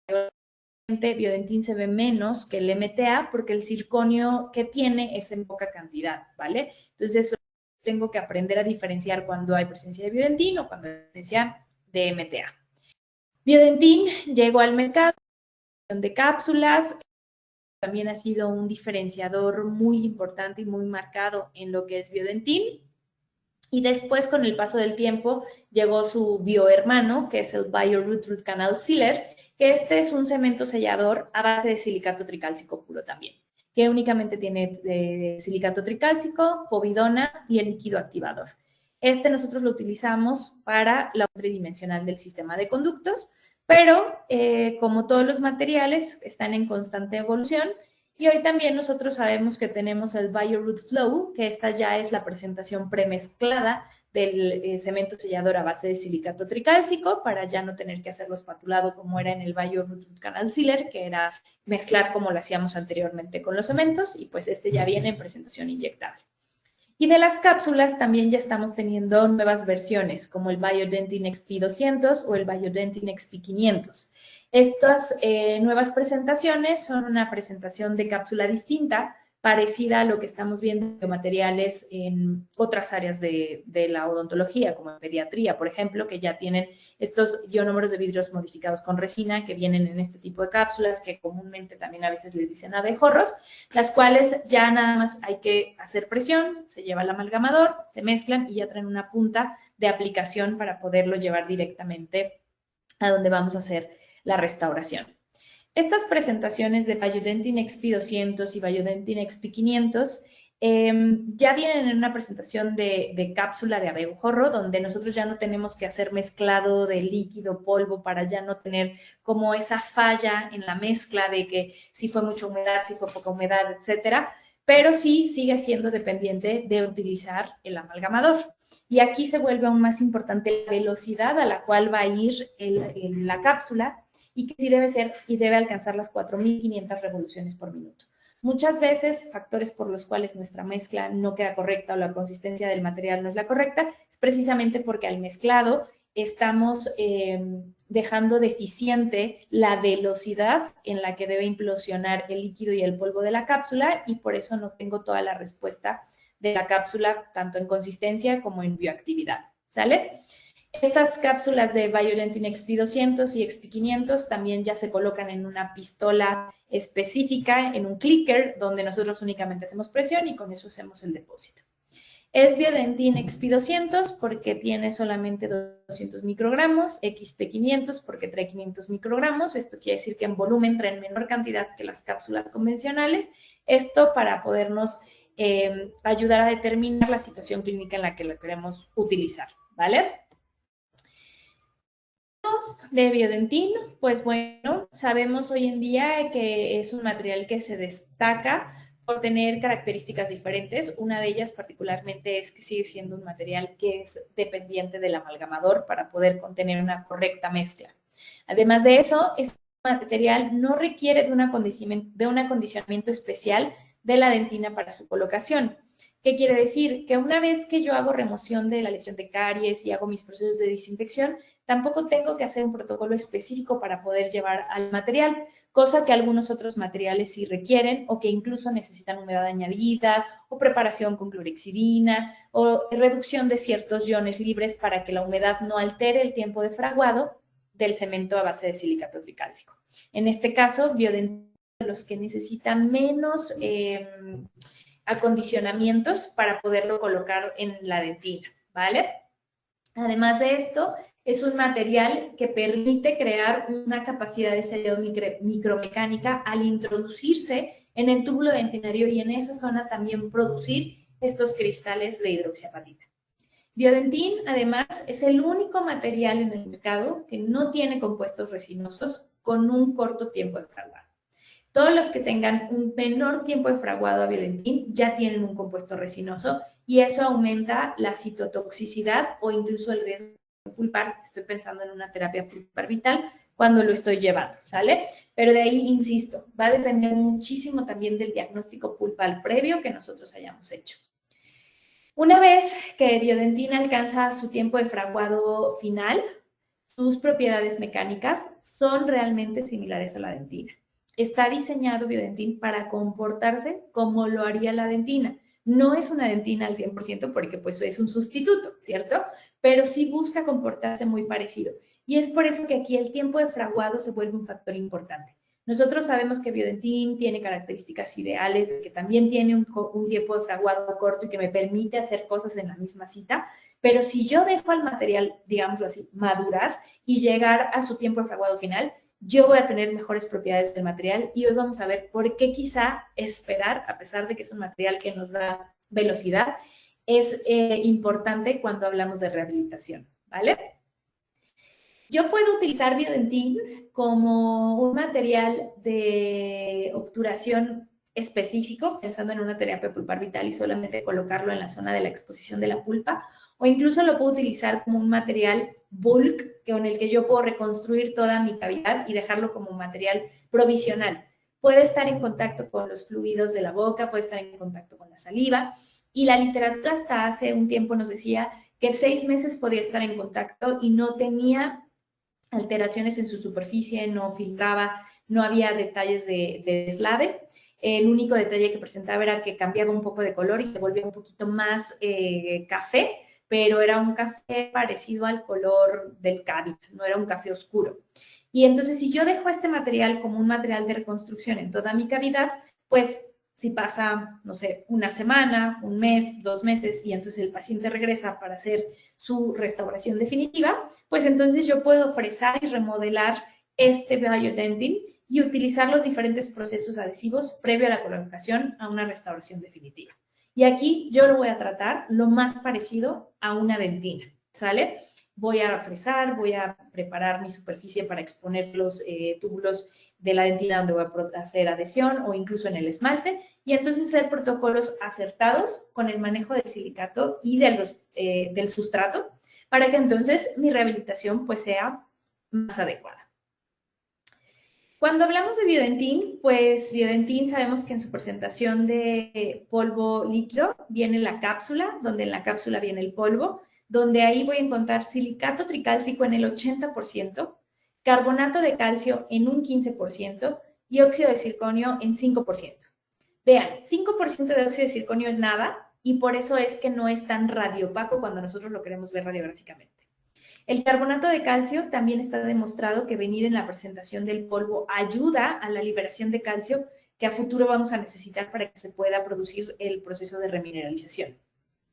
que Biodentin se ve menos que el MTA porque el circonio que tiene es en poca cantidad, ¿vale? Entonces tengo que aprender a diferenciar cuando hay presencia de Biodentin o cuando hay presencia de MTA. Biodentin llegó al mercado de cápsulas, también ha sido un diferenciador muy importante y muy marcado en lo que es Biodentin. Y después, con el paso del tiempo, llegó su biohermano, que es el BioRoot Root Canal Sealer, que este es un cemento sellador a base de silicato tricálcico puro también, que únicamente tiene silicato tricálcico, povidona y el líquido activador. Este nosotros lo utilizamos para la tridimensional del sistema de conductos, pero como todos los materiales están en constante evolución, y hoy también nosotros sabemos que tenemos el BioRoot Flow, que esta ya es la presentación premezclada del cemento sellador a base de silicato tricálcico para ya no tener que hacerlo espatulado como era en el BioRoot Canal Sealer, que era mezclar como lo hacíamos anteriormente con los cementos, y pues este ya viene en presentación inyectable. Y de las cápsulas también ya estamos teniendo nuevas versiones, como el Biodentin XP200 o el Biodentin XP500. Estas nuevas presentaciones son una presentación de cápsula distinta, parecida a lo que estamos viendo en biomateriales en otras áreas de la odontología, como en pediatría, por ejemplo, que ya tienen estos ionómeros de vidrios modificados con resina que vienen en este tipo de cápsulas, que comúnmente también a veces les dicen abejorros, las cuales ya nada más hay que hacer presión, se lleva al amalgamador, se mezclan y ya traen una punta de aplicación para poderlo llevar directamente a donde vamos a hacer la restauración. Estas presentaciones de Biodentin XP200 y Biodentin XP500 ya vienen en una presentación de cápsula de abejorro, donde nosotros ya no tenemos que hacer mezclado de líquido, polvo, para ya no tener como esa falla en la mezcla de que si fue mucha humedad, si fue poca humedad, etcétera, pero sí sigue siendo dependiente de utilizar el amalgamador. Y aquí se vuelve aún más importante la velocidad a la cual va a ir la cápsula, y que sí debe ser y debe alcanzar las 4.500 revoluciones por minuto. Muchas veces, factores por los cuales nuestra mezcla no queda correcta o la consistencia del material no es la correcta, es precisamente porque al mezclado estamos dejando deficiente la velocidad en la que debe implosionar el líquido y el polvo de la cápsula, y por eso no tengo toda la respuesta de la cápsula, tanto en consistencia como en bioactividad. ¿Sale? Estas cápsulas de Biodentin XP200 y XP500 también ya se colocan en una pistola específica, en un clicker, donde nosotros únicamente hacemos presión y con eso hacemos el depósito. Es Biodentin XP200 porque tiene solamente 200 microgramos, XP500 porque trae 500 microgramos. Esto quiere decir que en volumen traen menor cantidad que las cápsulas convencionales. Esto para podernos ayudar a determinar la situación clínica en la que lo queremos utilizar, ¿vale? De Biodentin, pues bueno, sabemos hoy en día que es un material que se destaca por tener características diferentes. Una de ellas particularmente es que sigue siendo un material que es dependiente del amalgamador para poder contener una correcta mezcla. Además de eso, este material no requiere de un acondicionamiento especial de la dentina para su colocación. ¿Qué quiere decir? Que una vez que yo hago remoción de la lesión de caries y hago mis procesos de desinfección, tampoco tengo que hacer un protocolo específico para poder llevar al material, cosa que algunos otros materiales sí requieren o que incluso necesitan humedad añadida o preparación con clorexidina o reducción de ciertos iones libres para que la humedad no altere el tiempo de fraguado del cemento a base de silicato tricálcico. En este caso, Biodentin de los que necesita menos acondicionamientos para poderlo colocar en la dentina, ¿vale? Además de esto, es un material que permite crear una capacidad de sellado micromecánica al introducirse en el túbulo dentinario y en esa zona también producir estos cristales de hidroxiapatita. Biodentin, además, es el único material en el mercado que no tiene compuestos resinosos con un corto tiempo de fraguado. Todos los que tengan un menor tiempo de fraguado a Biodentin ya tienen un compuesto resinoso y eso aumenta la citotoxicidad o incluso el riesgo de pulpar. Estoy pensando en una terapia pulpar vital cuando lo estoy llevando, ¿sale? Pero de ahí, insisto, va a depender muchísimo también del diagnóstico pulpal previo que nosotros hayamos hecho. Una vez que Biodentin alcanza su tiempo de fraguado final, sus propiedades mecánicas son realmente similares a la dentina. Está diseñado Biodentin para comportarse como lo haría la dentina. No es una dentina al 100% porque pues es un sustituto, ¿cierto? Pero sí busca comportarse muy parecido. Y es por eso que aquí el tiempo de fraguado se vuelve un factor importante. Nosotros sabemos que Biodentin tiene características ideales, que también tiene un tiempo de fraguado corto y que me permite hacer cosas en la misma cita, pero si yo dejo al material, digámoslo así, madurar y llegar a su tiempo de fraguado final, yo voy a tener mejores propiedades del material y hoy vamos a ver por qué quizá esperar, a pesar de que es un material que nos da velocidad, es importante cuando hablamos de rehabilitación, ¿vale? Yo puedo utilizar Biodentin como un material de obturación específico, pensando en una terapia pulpar vital y solamente colocarlo en la zona de la exposición de la pulpa, o incluso lo puedo utilizar como un material bulk con el que yo puedo reconstruir toda mi cavidad y dejarlo como un material provisional. Puede estar en contacto con los fluidos de la boca, puede estar en contacto con la saliva, y la literatura hasta hace un tiempo nos decía que 6 meses podía estar en contacto y no tenía alteraciones en su superficie, no filtraba, no había detalles de deslave. El único detalle que presentaba era que cambiaba un poco de color y se volvía un poquito más café, pero era un café parecido al color del Cádiz, no era un café oscuro. Y entonces, si yo dejo este material como un material de reconstrucción en toda mi cavidad, pues si pasa, no sé, una semana, un mes, 2 meses, y entonces el paciente regresa para hacer su restauración definitiva, pues entonces yo puedo fresar y remodelar este Biodentin y utilizar los diferentes procesos adhesivos previo a la colocación a una restauración definitiva. Y aquí yo lo voy a tratar lo más parecido a una dentina, ¿sale? Voy a fresar, voy a preparar mi superficie para exponer los túbulos de la dentina donde voy a hacer adhesión o incluso en el esmalte y entonces hacer protocolos acertados con el manejo del silicato y del sustrato para que entonces mi rehabilitación pues sea más adecuada. Cuando hablamos de Biodentin, pues Biodentin sabemos que en su presentación de polvo líquido viene la cápsula, donde en la cápsula viene el polvo, donde ahí voy a encontrar silicato tricálcico en el 80%, carbonato de calcio en un 15% y óxido de circonio en 5%. Vean, 5% de óxido de circonio es nada y por eso es que no es tan radiopaco cuando nosotros lo queremos ver radiográficamente. El carbonato de calcio también está demostrado que venir en la presentación del polvo ayuda a la liberación de calcio que a futuro vamos a necesitar para que se pueda producir el proceso de remineralización.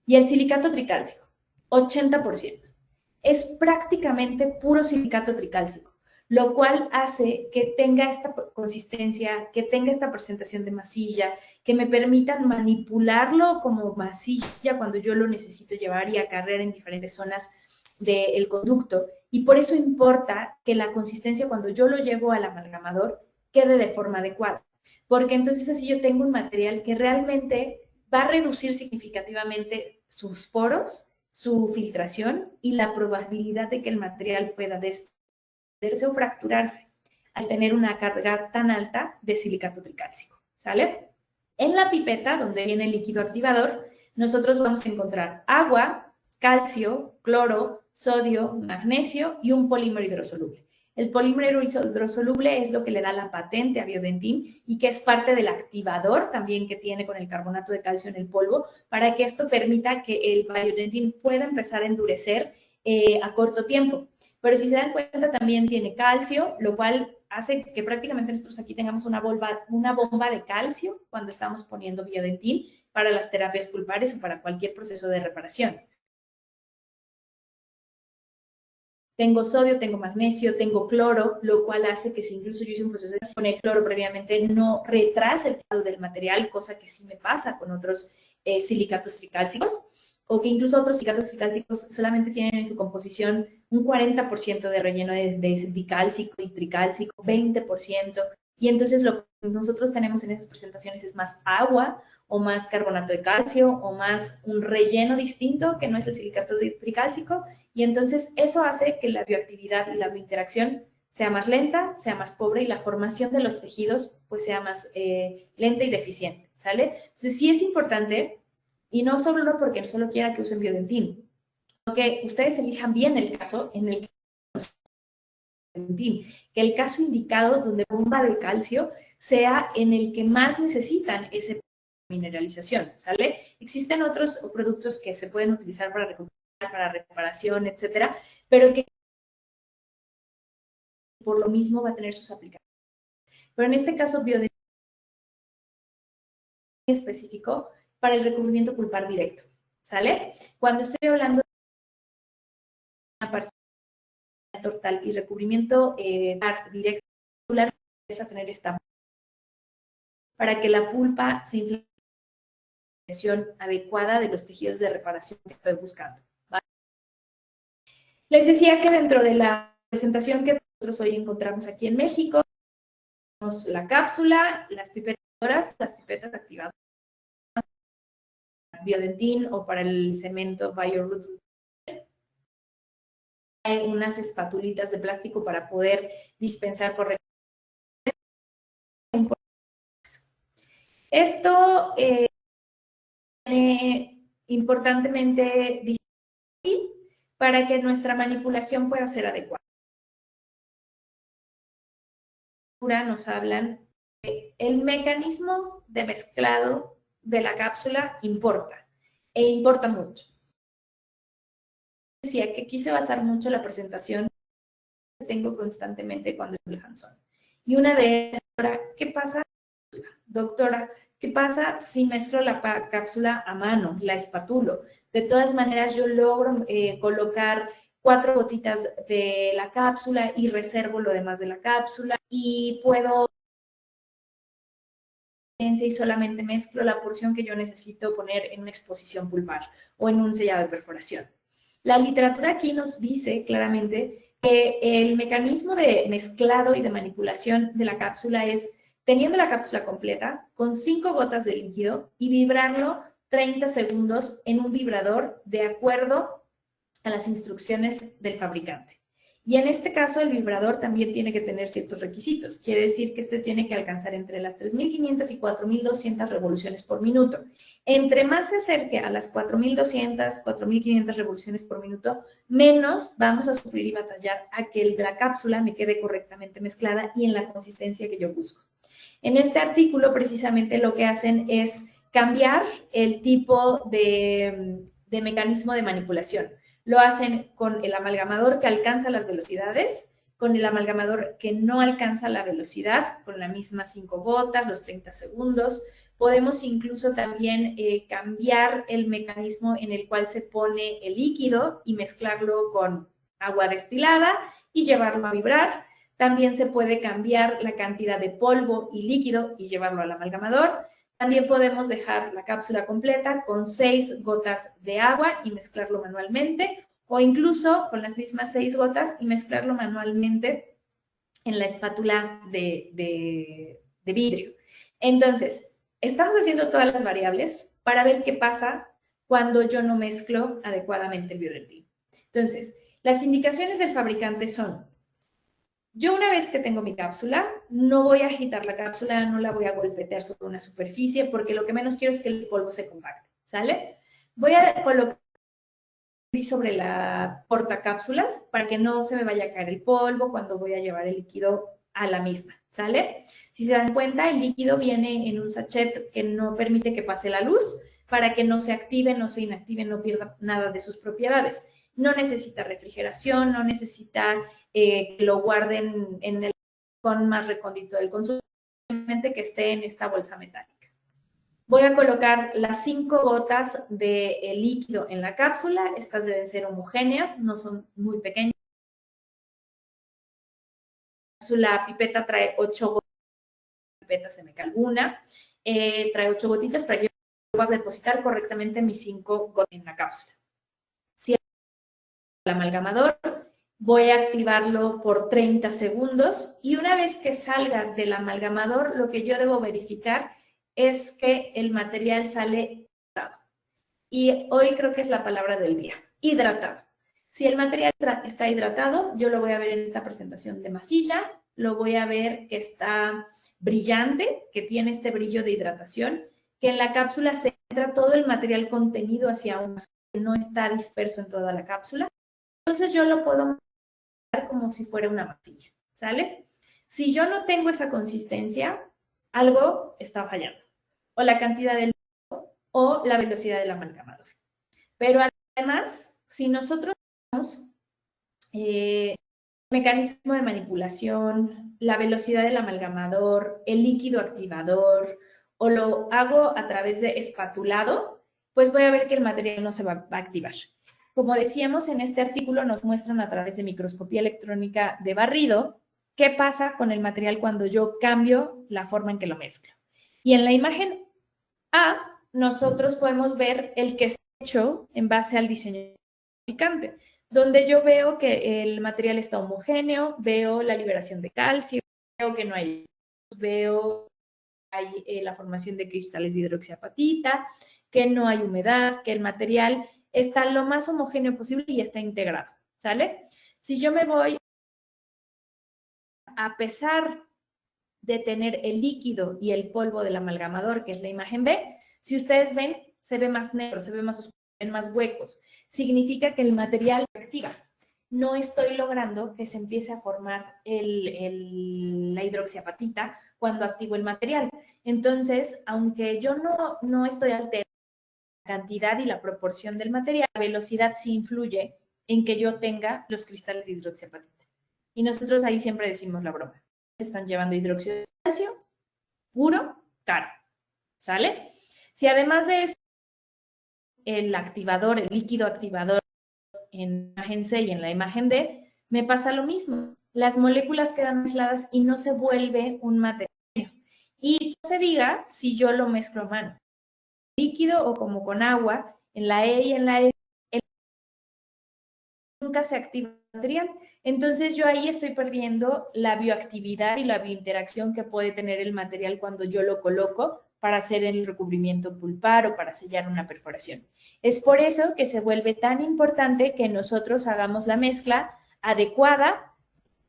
Y el silicato tricálcico, 80%. Es prácticamente puro silicato tricálcico, lo cual hace que tenga esta consistencia, que tenga esta presentación de masilla, que me permitan manipularlo como masilla cuando yo lo necesito llevar y acarrear en diferentes zonas del conducto. Y por eso importa que la consistencia cuando yo lo llevo al amalgamador quede de forma adecuada, porque entonces así yo tengo un material que realmente va a reducir significativamente sus poros, su filtración y la probabilidad de que el material pueda desprenderse o fracturarse al tener una carga tan alta de silicato tricálcico, ¿sale? En la pipeta, donde viene el líquido activador, nosotros vamos a encontrar agua, calcio, cloro, sodio, magnesio y un polímero hidrosoluble. El polímero hidrosoluble es lo que le da la patente a Biodentin y que es parte del activador también que tiene con el carbonato de calcio en el polvo para que esto permita que el Biodentin pueda empezar a endurecer a corto tiempo. Pero si se dan cuenta también tiene calcio, lo cual hace que prácticamente nosotros aquí tengamos una bomba de calcio cuando estamos poniendo Biodentin para las terapias pulpares o para cualquier proceso de reparación. Tengo sodio, tengo magnesio, tengo cloro, lo cual hace que si incluso yo hice un proceso de poner cloro previamente, no retrase el estado del material, cosa que sí me pasa con otros silicatos tricálcicos, o que incluso otros silicatos tricálcicos solamente tienen en su composición un 40% de relleno de dicálcico y tricálcico, 20%, y entonces lo que nosotros tenemos en esas presentaciones es más agua o más carbonato de calcio o más un relleno distinto que no es el silicato tricálcico y entonces eso hace que la bioactividad y la biointeracción sea más lenta, sea más pobre y la formación de los tejidos pues sea más lenta y deficiente, ¿sale? Entonces sí es importante y no solo porque no solo quiera que usen Biodentin, sino que ustedes elijan bien el caso en el que que el caso indicado donde bomba de calcio sea en el que más necesitan ese mineralización, ¿sale? Existen otros productos que se pueden utilizar para recuperar, para reparación, etcétera, pero que por lo mismo va a tener sus aplicaciones. Pero en este caso, Biodentin específico para el recubrimiento pulpar directo, ¿sale? Cuando estoy hablando de una parcela total y recubrimiento directo, es a tener esta para que la pulpa se inflame adecuada de los tejidos de reparación que estoy buscando. ¿Vale? Les decía que dentro de la presentación que nosotros hoy encontramos aquí en México, tenemos la cápsula, las pipetas, las pipetas activadoras, Biodentin o para el cemento BioRoot. Hay unas espatulitas de plástico para poder dispensar correctamente. Esto importantemente para que nuestra manipulación pueda ser adecuada. nos hablan que el mecanismo de mezclado de la cápsula importa, e importa mucho. Decía que quise basar mucho la presentación que tengo constantemente cuando estoy hands-on. Y una de ellas, ¿qué pasa, doctora? ¿Qué pasa si mezclo la cápsula a mano, la espatulo? De todas maneras, yo logro colocar 4 gotitas de la cápsula y reservo lo demás de la cápsula y puedo y solamente mezclo la porción que yo necesito poner en una exposición pulpar o en un sellado de perforación. La literatura aquí nos dice claramente que el mecanismo de mezclado y de manipulación de la cápsula es teniendo la cápsula completa con 5 gotas de líquido y vibrarlo 30 segundos en un vibrador de acuerdo a las instrucciones del fabricante. Y en este caso, el vibrador también tiene que tener ciertos requisitos. Quiere decir que este tiene que alcanzar entre las 3.500 y 4.200 revoluciones por minuto. Entre más se acerque a las 4.200, 4.500 revoluciones por minuto, menos vamos a sufrir y batallar a que la cápsula me quede correctamente mezclada y en la consistencia que yo busco. En este artículo, precisamente, lo que hacen es cambiar el tipo de mecanismo de manipulación. Lo hacen con el amalgamador que alcanza las velocidades, con el amalgamador que no alcanza la velocidad, con las mismas 5 gotas, los 30 segundos. Podemos incluso también cambiar el mecanismo en el cual se pone el líquido y mezclarlo con agua destilada y llevarlo a vibrar. También se puede cambiar la cantidad de polvo y líquido y llevarlo al amalgamador. También podemos dejar la cápsula completa con 6 gotas de agua y mezclarlo manualmente, o incluso con las mismas 6 gotas y mezclarlo manualmente en la espátula de vidrio. Entonces, estamos haciendo todas las variables para ver qué pasa cuando yo no mezclo adecuadamente el bioretín. Entonces, las indicaciones del fabricante son: yo una vez que tengo mi cápsula, no voy a agitar la cápsula, no la voy a golpetear sobre una superficie, porque lo que menos quiero es que el polvo se compacte, ¿sale? Voy a colocar sobre la portacápsulas para que no se me vaya a caer el polvo cuando voy a llevar el líquido a la misma, ¿sale? Si se dan cuenta, el líquido viene en un sachet que no permite que pase la luz para que no se active, no se inactive, no pierda nada de sus propiedades. No necesita refrigeración, no necesita que lo guarden en el con más recóndito del consumo, simplemente que esté en esta bolsa metálica. Voy a colocar las 5 gotas de líquido en la cápsula. Estas deben ser homogéneas, no son muy pequeñas. La pipeta trae 8 gotas, la pipeta se me cae alguna. Trae 8 gotitas para que yo pueda depositar correctamente mis 5 gotas en la cápsula. Si el amalgamador, voy a activarlo por 30 segundos y una vez que salga del amalgamador, lo que yo debo verificar es que el material sale hidratado. Y hoy creo que es la palabra del día, hidratado. Si el material está hidratado, yo lo voy a ver en esta presentación de masilla, lo voy a ver que está brillante, que tiene este brillo de hidratación, que en la cápsula se entra todo el material contenido hacia un que no está disperso en toda la cápsula. Entonces yo lo puedo manejar como si fuera una masilla, ¿sale? Si yo no tengo esa consistencia, algo está fallando. O la cantidad del o la velocidad del amalgamador. Pero además, si nosotros tenemos el mecanismo de manipulación, la velocidad del amalgamador, el líquido activador, o lo hago a través de espatulado, pues voy a ver que el material no se va a activar. Como decíamos, en este artículo nos muestran a través de microscopía electrónica de barrido qué pasa con el material cuando yo cambio la forma en que lo mezclo. Y en la imagen A, nosotros podemos ver el que está hecho en base al diseño del fabricante, donde yo veo que el material está homogéneo, veo la liberación de calcio, veo que no hay, veo hay la formación de cristales de hidroxiapatita, que no hay humedad, que el material está lo más homogéneo posible y está integrado, ¿sale? Si yo me voy, a pesar de tener el líquido y el polvo del amalgamador, que es la imagen B, si ustedes ven, se ve más negro, se ve más oscuro, se ven más huecos. Significa que el material se activa. no estoy logrando que se empiece a formar la hidroxiapatita cuando activo el material. Entonces, aunque yo no estoy alterando la cantidad y la proporción del material, la velocidad sí influye en que yo tenga los cristales de hidroxiapatita. Y nosotros ahí siempre decimos la broma. Están llevando hidróxido de calcio puro, caro. ¿Sale? Si además de eso, el activador, el líquido activador en la imagen C y en la imagen D, me pasa lo mismo. Las moléculas quedan aisladas y no se vuelve un material. Y no se diga si yo lo mezclo a mano, líquido o como con agua, en la E y en la E, nunca se activa el material. Entonces yo ahí estoy perdiendo la bioactividad y la biointeracción que puede tener el material cuando yo lo coloco para hacer el recubrimiento pulpar o para sellar una perforación. Es por eso que se vuelve tan importante que nosotros hagamos la mezcla adecuada,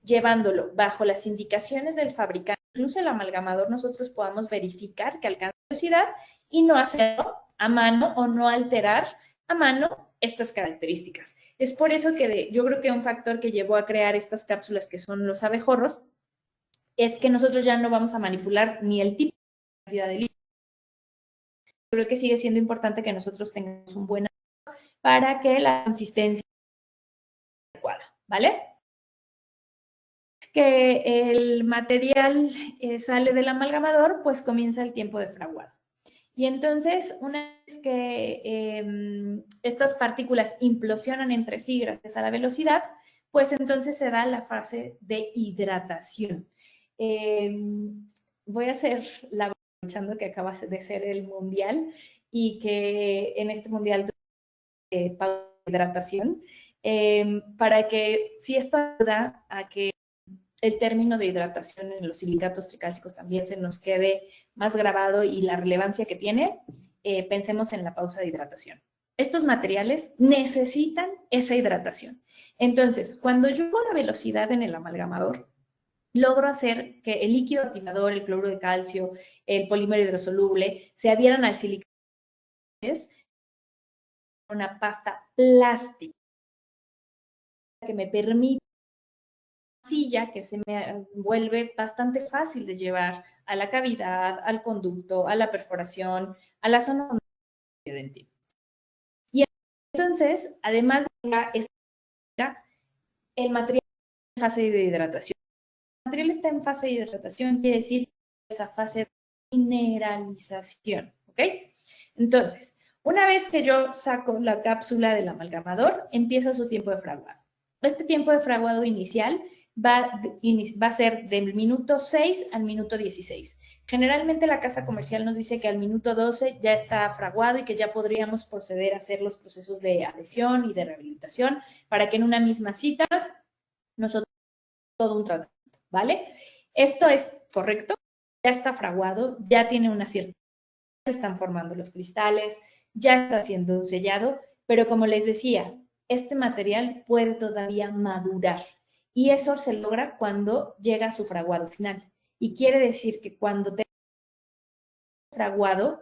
llevándolo bajo las indicaciones del fabricante. Incluso el amalgamador nosotros podamos verificar que alcanza velocidad y no hacerlo a mano o no alterar a mano estas características. Es por eso que yo creo que un factor que llevó a crear estas cápsulas que son los abejorros es que nosotros ya no vamos a manipular ni el tipo de cantidad de líquido. Creo que sigue siendo importante que nosotros tengamos un buen para que la consistencia sea adecuada, ¿vale? Que el material sale del amalgamador, pues comienza el tiempo de fraguado. Y entonces, una vez que estas partículas implosionan entre sí gracias a la velocidad, pues entonces se da la fase de hidratación. Voy a hacer la aprovechando que acaba de ser el mundial y que en este mundial pausa de hidratación, para que si esto ayuda a que el término de hidratación en los silicatos tricálcicos también se nos quede más grabado y la relevancia que tiene, pensemos en la pausa de hidratación. Estos materiales necesitan esa hidratación. Entonces, cuando yo con la velocidad en el amalgamador, logro hacer que el líquido activador, el cloruro de calcio, el polímero hidrosoluble, se adhieran al silicato, una pasta plástica que me permite silla que se me vuelve bastante fácil de llevar a la cavidad, al conducto, a la perforación, a la zona dental. Y entonces, además de el material está en fase de hidratación. El material está en fase de hidratación, quiere decir esa fase de mineralización, ¿ok? Entonces, una vez que yo saco la cápsula del amalgamador, empieza su tiempo de fraguado. Este tiempo de fraguado inicial va a ser del minuto 6 al minuto 16. Generalmente la casa comercial nos dice que al minuto 12 ya está fraguado y que ya podríamos proceder a hacer los procesos de adhesión y de rehabilitación para que en una misma cita nosotros todo un tratamiento, ¿vale? Esto es correcto, ya está fraguado, ya tiene una cierta, se están formando los cristales, ya está siendo un sellado, pero como les decía, este material puede todavía madurar y eso se logra cuando llega a su fraguado final. Y quiere decir que cuando te fraguado,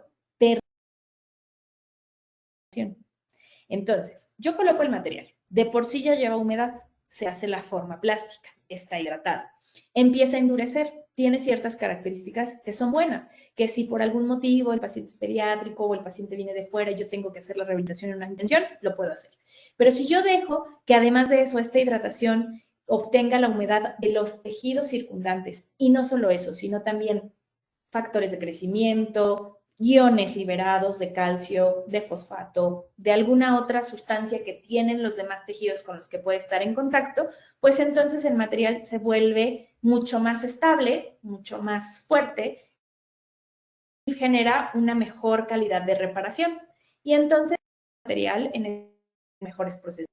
entonces, yo coloco el material, de por sí ya lleva humedad, se hace la forma plástica, está hidratada, empieza a endurecer, tiene ciertas características que son buenas, que si por algún motivo el paciente es pediátrico o el paciente viene de fuera y yo tengo que hacer la rehabilitación en una intención, lo puedo hacer. Pero si yo dejo que además de eso, esta hidratación obtenga la humedad de los tejidos circundantes, y no solo eso, sino también factores de crecimiento, iones liberados de calcio, de fosfato, de alguna otra sustancia que tienen los demás tejidos con los que puede estar en contacto, pues entonces el material se vuelve mucho más estable, mucho más fuerte y genera una mejor calidad de reparación. Y entonces el material en mejores procesos,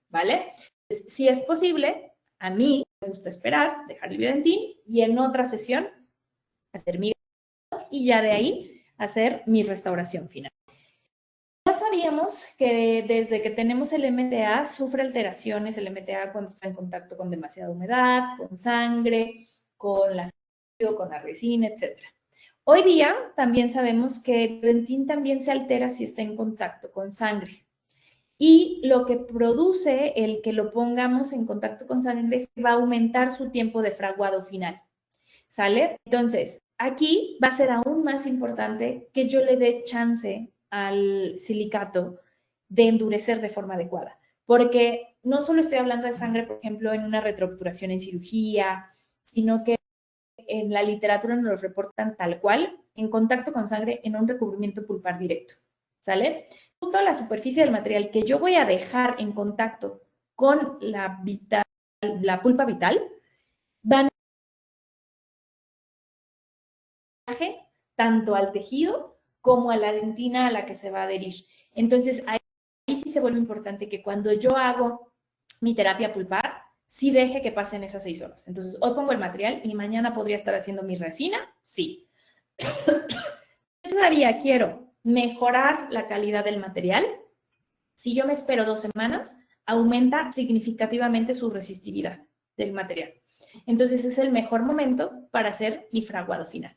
¿vale? Si es posible, a mí me gusta esperar, dejar el biodentín y en otra sesión hacer mi y ya de ahí hacer mi restauración final. Ya sabíamos que desde que tenemos el MTA sufre alteraciones, el MTA cuando está en contacto con demasiada humedad, con sangre, con la frío, con la resina, etc. Hoy día también sabemos que el dentín también se altera si está en contacto con sangre. y lo que produce el que lo pongamos en contacto con sangre es que va a aumentar su tiempo de fraguado final, ¿sale? Entonces, aquí va a ser aún más importante que yo le dé chance al silicato de endurecer de forma adecuada, porque no solo estoy hablando de sangre, por ejemplo, en una retroobturación en cirugía, sino que en la literatura nos lo reportan tal cual, en contacto con sangre en un recubrimiento pulpar directo, ¿sale? Junto a la superficie del material que yo voy a dejar en contacto con la pulpa vital, van a tanto al tejido como a la dentina a la que se va a adherir. Entonces, ahí sí se vuelve importante que cuando yo hago mi terapia pulpar, sí deje que pasen esas 6 horas. Entonces, hoy pongo el material y mañana podría estar haciendo mi resina, sí. Todavía quiero mejorar la calidad del material, si yo me espero 2 semanas, aumenta significativamente su resistividad del material. Entonces es el mejor momento para hacer mi fraguado final.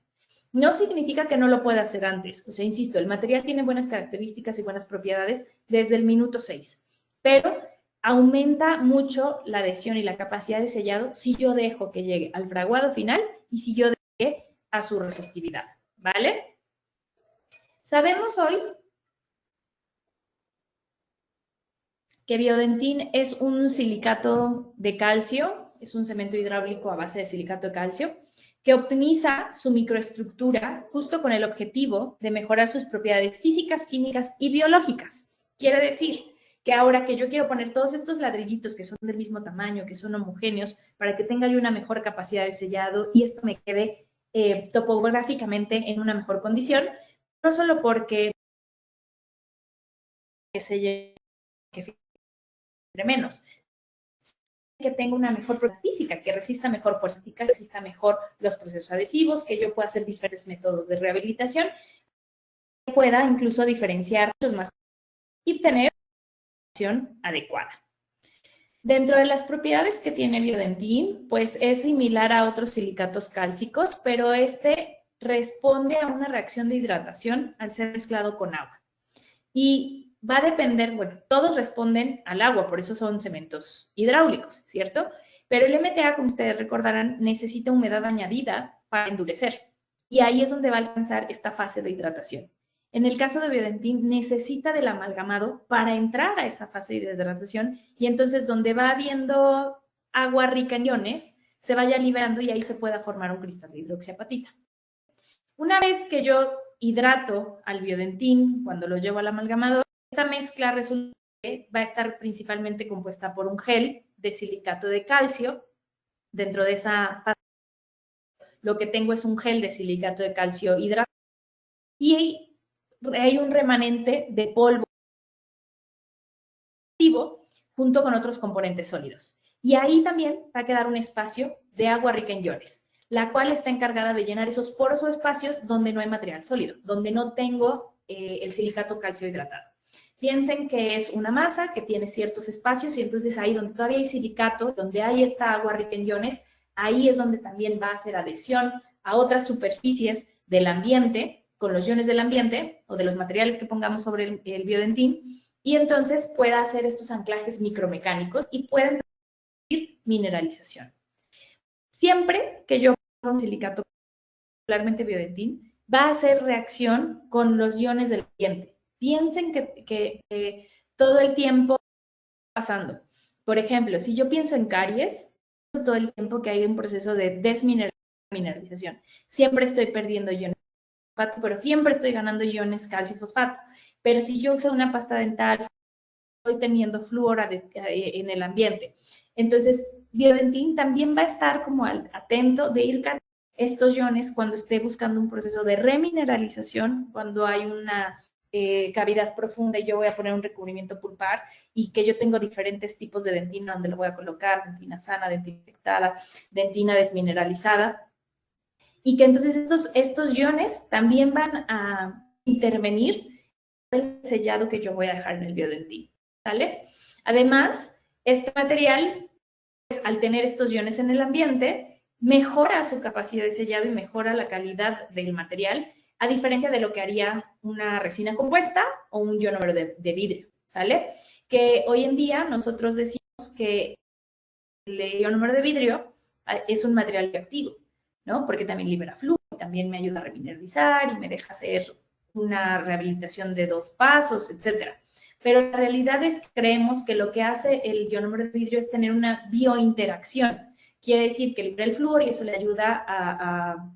No significa que no lo pueda hacer antes. O sea, insisto, el material tiene buenas características y buenas propiedades desde el minuto 6, pero aumenta mucho la adhesión y la capacidad de sellado si yo dejo que llegue al fraguado final y si yo dejo a su resistividad, ¿vale? Sabemos hoy que Biodentin es un silicato de calcio, es un cemento hidráulico a base de silicato de calcio, que optimiza su microestructura justo con el objetivo de mejorar sus propiedades físicas, químicas y biológicas. Quiere decir que ahora que yo quiero poner todos estos ladrillitos que son del mismo tamaño, que son homogéneos, para que tenga yo una mejor capacidad de sellado y esto me quede topográficamente en una mejor condición, no solo porque selle que menos, que tenga una mejor propiedad física, que resista mejor fuerzas, que resista mejor los procesos adhesivos, que yo pueda hacer diferentes métodos de rehabilitación, que pueda incluso diferenciar muchos más y tener una acción adecuada. Dentro de las propiedades que tiene Biodentin, pues es similar a otros silicatos cálcicos, pero este responde a una reacción de hidratación al ser mezclado con agua. Y va a depender, bueno, todos responden al agua, por eso son cementos hidráulicos, ¿cierto? Pero el MTA, como ustedes recordarán, necesita humedad añadida para endurecer. Y ahí es donde va a alcanzar esta fase de hidratación. En el caso de Biodentin, necesita del amalgamado para entrar a esa fase de hidratación y entonces donde va habiendo agua rica en iones, se vaya liberando y ahí se pueda formar un cristal de hidroxiapatita. Una vez que yo hidrato al Biodentin, cuando lo llevo al amalgamador, esta mezcla resulta que va a estar principalmente compuesta por un gel de silicato de calcio. Dentro de esa lo que tengo es un gel de silicato de calcio hidratado y hay un remanente de polvo junto con otros componentes sólidos. Y ahí también va a quedar un espacio de agua rica en iones, la cual está encargada de llenar esos poros o espacios donde no hay material sólido, donde no tengo el silicato calcio hidratado. Piensen que es una masa que tiene ciertos espacios y entonces ahí donde todavía hay silicato, donde hay esta agua rica en iones, ahí es donde también va a hacer adhesión a otras superficies del ambiente, con los iones del ambiente o de los materiales que pongamos sobre el Biodentin, y entonces pueda hacer estos anclajes micromecánicos y pueden permitir mineralización. Siempre que yo ponga un silicato, particularmente Biodentin, va a hacer reacción con los iones del ambiente. Piensen que todo el tiempo pasando. Por ejemplo, si yo pienso en caries, todo el tiempo que hay un proceso de desmineralización. Siempre estoy perdiendo iones de fosfato, pero siempre estoy ganando iones calcio y fosfato. Pero si yo uso una pasta dental, estoy teniendo flúor en el ambiente. Entonces, Biodentin también va a estar como atento de ir cargando estos iones cuando esté buscando un proceso de remineralización, cuando hay una cavidad profunda y yo voy a poner un recubrimiento pulpar y que yo tengo diferentes tipos de dentina donde lo voy a colocar, dentina sana, dentina infectada, dentina desmineralizada, y que entonces estos iones también van a intervenir en el sellado que yo voy a dejar en el Biodentin, ¿sale? Además, este material, pues, al tener estos iones en el ambiente, mejora su capacidad de sellado y mejora la calidad del material, a diferencia de lo que haría una resina compuesta o un ionómero de vidrio. ¿sale? Que hoy en día nosotros decimos que el ionómero de vidrio es un material bioactivo, ¿no? Porque también libera flujo, también me ayuda a remineralizar y me deja hacer una rehabilitación de 2 pasos, etcétera. Pero la realidad es que creemos que lo que hace el ionómero de vidrio es tener una biointeracción. Quiere decir que libera el flúor y eso le ayuda a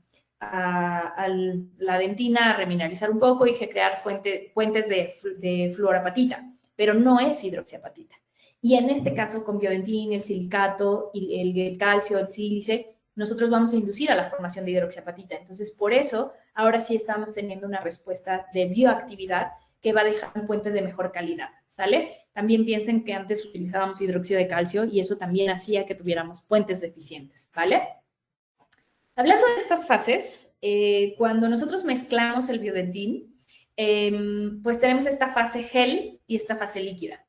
la dentina a remineralizar un poco y crear puentes de fluorapatita, pero no es hidroxiapatita. Y en este caso, con biodentín, el silicato, el calcio, el sílice, nosotros vamos a inducir a la formación de hidroxiapatita. Entonces, por eso, ahora sí estamos teniendo una respuesta de bioactividad que va a dejar un puente de mejor calidad, ¿sale? También piensen que antes utilizábamos hidróxido de calcio y eso también hacía que tuviéramos puentes deficientes, ¿vale? Hablando de estas fases, cuando nosotros mezclamos el biodentín, pues tenemos esta fase gel y esta fase líquida.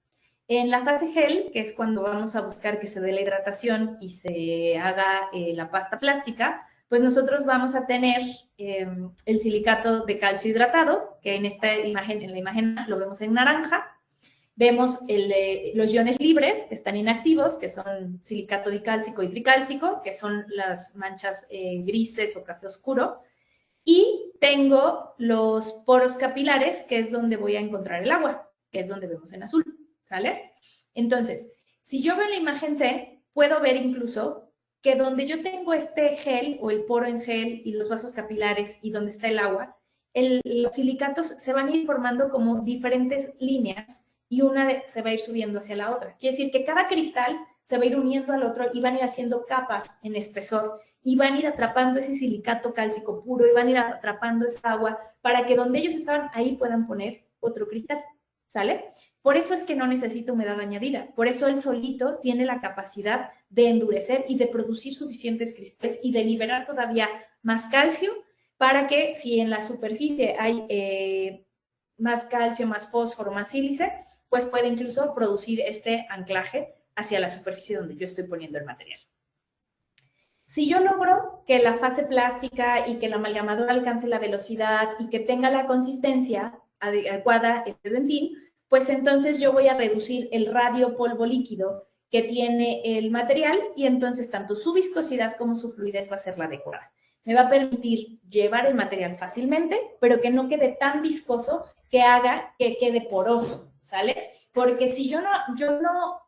En la fase gel, que es cuando vamos a buscar que se dé la hidratación y se haga la pasta plástica, pues nosotros vamos a tener el silicato de calcio hidratado, que en esta imagen, en la imagen lo vemos en naranja. Vemos los iones libres, que están inactivos, que son silicato dicálcico y tricálcico, que son las manchas grises o café oscuro. Y tengo los poros capilares, que es donde voy a encontrar el agua, que es donde vemos en azul, ¿sale? Entonces, si yo veo la imagen C, puedo ver incluso que donde yo tengo este gel o el poro en gel y los vasos capilares y donde está el agua, los silicatos se van a ir formando como diferentes líneas y una se va a ir subiendo hacia la otra. Quiere decir que cada cristal se va a ir uniendo al otro y van a ir haciendo capas en espesor y van a ir atrapando ese silicato cálcico puro y van a ir atrapando esa agua para que donde ellos estaban ahí puedan poner otro cristal, ¿sale? Por eso es que no necesita humedad añadida, por eso él solito tiene la capacidad de endurecer y de producir suficientes cristales y de liberar todavía más calcio para que si en la superficie hay más calcio, más fósforo, más sílice, pues puede incluso producir este anclaje hacia la superficie donde yo estoy poniendo el material. Si yo logro que la fase plástica y que la amalgamadora alcance la velocidad y que tenga la consistencia adecuada en el dentín, pues entonces yo voy a reducir el radio polvo líquido que tiene el material y entonces tanto su viscosidad como su fluidez va a ser la adecuada. Me va a permitir llevar el material fácilmente, pero que no quede tan viscoso que haga que quede poroso, ¿sale? Porque si yo no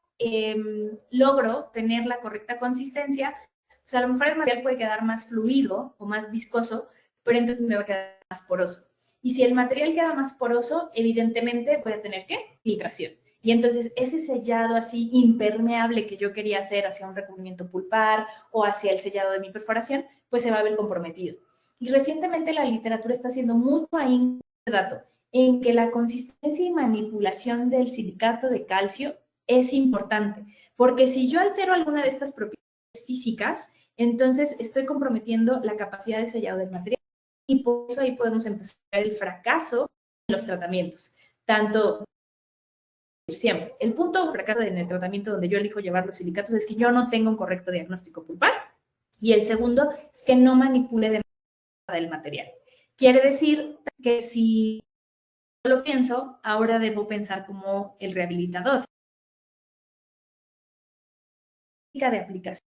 logro tener la correcta consistencia, o sea, a lo mejor el material puede quedar más fluido o más viscoso, pero entonces me va a quedar más poroso. Y si el material queda más poroso, evidentemente voy a tener, ¿qué? Filtración. Y entonces ese sellado así impermeable que yo quería hacer hacia un recubrimiento pulpar o hacia el sellado de mi perforación, pues se va a ver comprometido. Y recientemente la literatura está haciendo mucho ahí en este dato, en que la consistencia y manipulación del silicato de calcio es importante, porque si yo altero alguna de estas propiedades físicas, entonces estoy comprometiendo la capacidad de sellado del material y por eso ahí podemos empezar el fracaso en los tratamientos. Tanto siempre, el punto de fracaso en el tratamiento donde yo elijo llevar los silicatos es que yo no tengo un correcto diagnóstico pulpar y el segundo es que no manipule de manera del material. Quiere decir que si lo pienso, ahora debo pensar como el rehabilitador. La de aplicación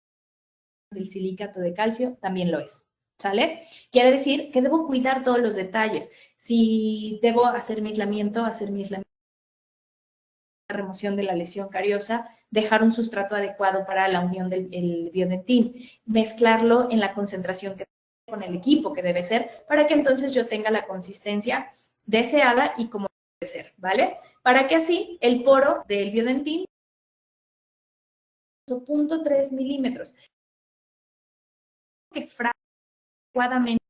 del silicato de calcio también lo es, ¿sale? Quiere decir que debo cuidar todos los detalles. Si debo hacer mi aislamiento, la remoción de la lesión cariosa, dejar un sustrato adecuado para la unión del biodentín, mezclarlo en la concentración que con el equipo que debe ser para que entonces yo tenga la consistencia deseada y como debe ser, ¿vale? Para que así el poro del biodentín 0.3 milímetros que adecuadamente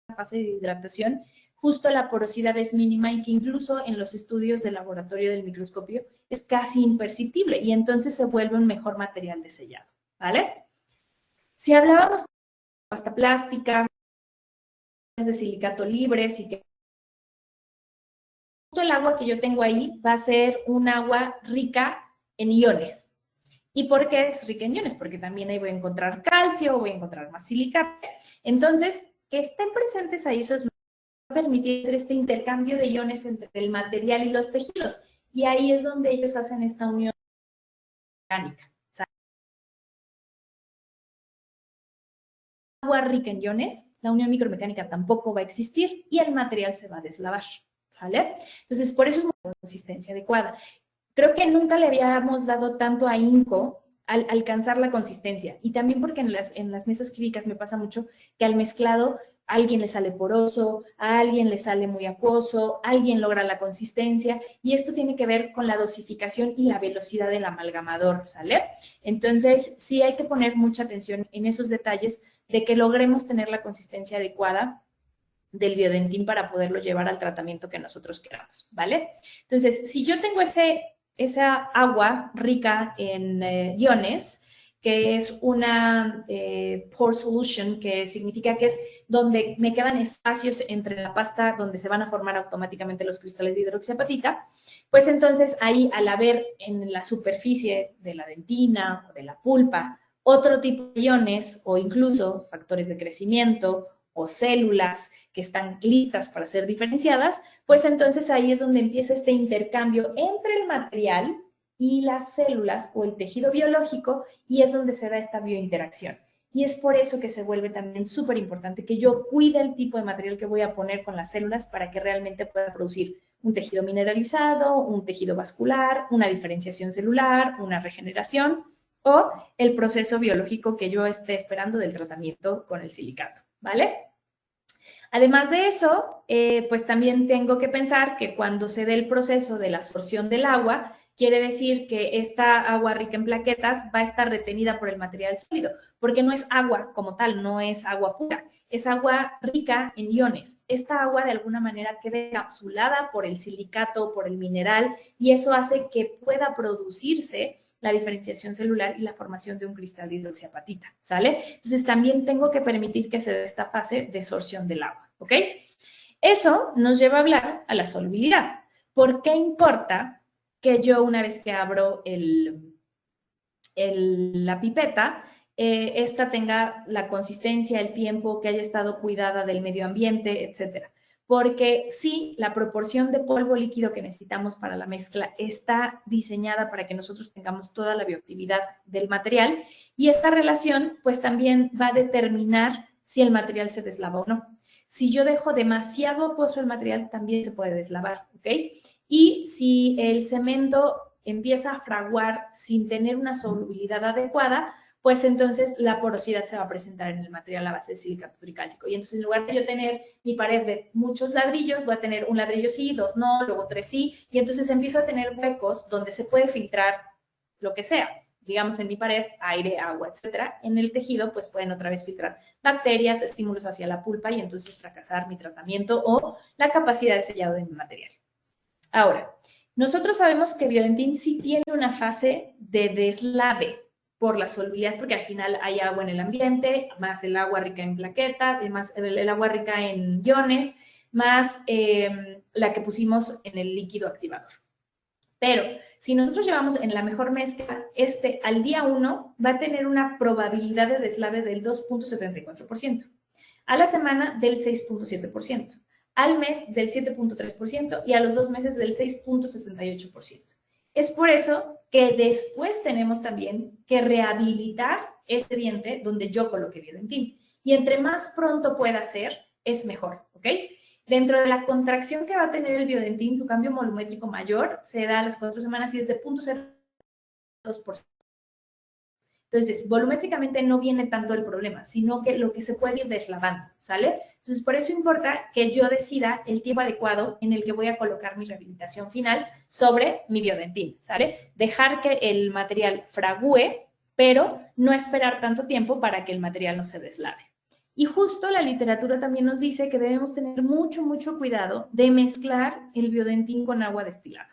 la fase de hidratación, justo la porosidad es mínima y que incluso en los estudios de laboratorio del microscopio es casi imperceptible y entonces se vuelve un mejor material de sellado, ¿vale? Si hablábamos de pasta plástica, de silicato libres y que justo el agua que yo tengo ahí va a ser un agua rica en iones. ¿Y por qué es rica en iones? Porque también ahí voy a encontrar calcio, voy a encontrar más silicato. Entonces, que estén presentes ahí esos permitir hacer este intercambio de iones entre el material y los tejidos. Y ahí es donde ellos hacen esta unión mecánica. Agua rica en iones, la unión micromecánica tampoco va a existir y el material se va a deslavar, ¿sale? Entonces, por eso es una consistencia adecuada. Creo que nunca le habíamos dado tanto ahínco al alcanzar la consistencia. Y también porque en las mesas clínicas me pasa mucho que al mezclado a alguien le sale poroso, a alguien le sale muy acuoso, alguien logra la consistencia y esto tiene que ver con la dosificación y la velocidad del amalgamador, ¿sale? Entonces, sí hay que poner mucha atención en esos detalles de que logremos tener la consistencia adecuada del biodentín para poderlo llevar al tratamiento que nosotros queramos, ¿vale? Entonces, si yo tengo esa agua rica en iones, que es una pore solution, que significa que es donde me quedan espacios entre la pasta donde se van a formar automáticamente los cristales de hidroxiapatita, pues entonces ahí al haber en la superficie de la dentina o de la pulpa otro tipo de iones o incluso factores de crecimiento o células que están listas para ser diferenciadas, pues entonces ahí es donde empieza este intercambio entre el material y las células o el tejido biológico y es donde se da esta biointeracción. Y es por eso que se vuelve también súper importante que yo cuide el tipo de material que voy a poner con las células para que realmente pueda producir un tejido mineralizado, un tejido vascular, una diferenciación celular, una regeneración o el proceso biológico que yo esté esperando del tratamiento con el silicato, ¿vale? Además de eso, pues también tengo que pensar que cuando se dé el proceso de la absorción del agua, quiere decir que esta agua rica en plaquetas va a estar retenida por el material sólido, porque no es agua como tal, no es agua pura, es agua rica en iones. Esta agua de alguna manera quede encapsulada por el silicato, por el mineral, y eso hace que pueda producirse la diferenciación celular y la formación de un cristal de hidroxiapatita, ¿sale? Entonces también tengo que permitir que se dé esta fase de sorción del agua, ¿ok? Eso nos lleva a hablar a la solubilidad. ¿Por qué importa que yo una vez que abro la pipeta, esta tenga la consistencia, el tiempo, que haya estado cuidada del medio ambiente, etcétera? Porque sí, la proporción de polvo líquido que necesitamos para la mezcla está diseñada para que nosotros tengamos toda la bioactividad del material y esta relación pues también va a determinar si el material se deslava o no. Si yo dejo demasiado acuoso el material, también se puede deslavar, ¿ok? Y si el cemento empieza a fraguar sin tener una solubilidad adecuada, pues entonces la porosidad se va a presentar en el material a base de silicato tricálcico. Y entonces en lugar de yo tener mi pared de muchos ladrillos, voy a tener un ladrillo sí, dos no, luego tres sí, y entonces empiezo a tener huecos donde se puede filtrar lo que sea. Digamos en mi pared, aire, agua, etcétera. En el tejido, pues pueden otra vez filtrar bacterias, estímulos hacia la pulpa y entonces fracasar mi tratamiento o la capacidad de sellado de mi material. Ahora, nosotros sabemos que Biodentin sí tiene una fase de deslave por la solubilidad, porque al final hay agua en el ambiente, más el agua rica en plaqueta, además el agua rica en iones, más la que pusimos en el líquido activador. Pero si nosotros llevamos en la mejor mezcla, al día 1 va a tener una probabilidad de deslave del 2.74%, a la semana del 6.7%, al mes del 7.3% y a los 2 meses del 6.68%. Es por eso que después tenemos también que rehabilitar ese diente donde yo coloqué Biodentin. Y entre más pronto pueda ser, es mejor, ¿ok? Dentro de la contracción que va a tener el Biodentin, su cambio volumétrico mayor se da a las 4 semanas y es de 0.02%. Entonces, volumétricamente no viene tanto el problema, sino que lo que se puede ir deslavando, ¿sale? Entonces, por eso importa que yo decida el tiempo adecuado en el que voy a colocar mi rehabilitación final sobre mi Biodentin, ¿sale? Dejar que el material fragúe, pero no esperar tanto tiempo para que el material no se deslave. Y justo la literatura también nos dice que debemos tener mucho, mucho cuidado de mezclar el Biodentin con agua destilada,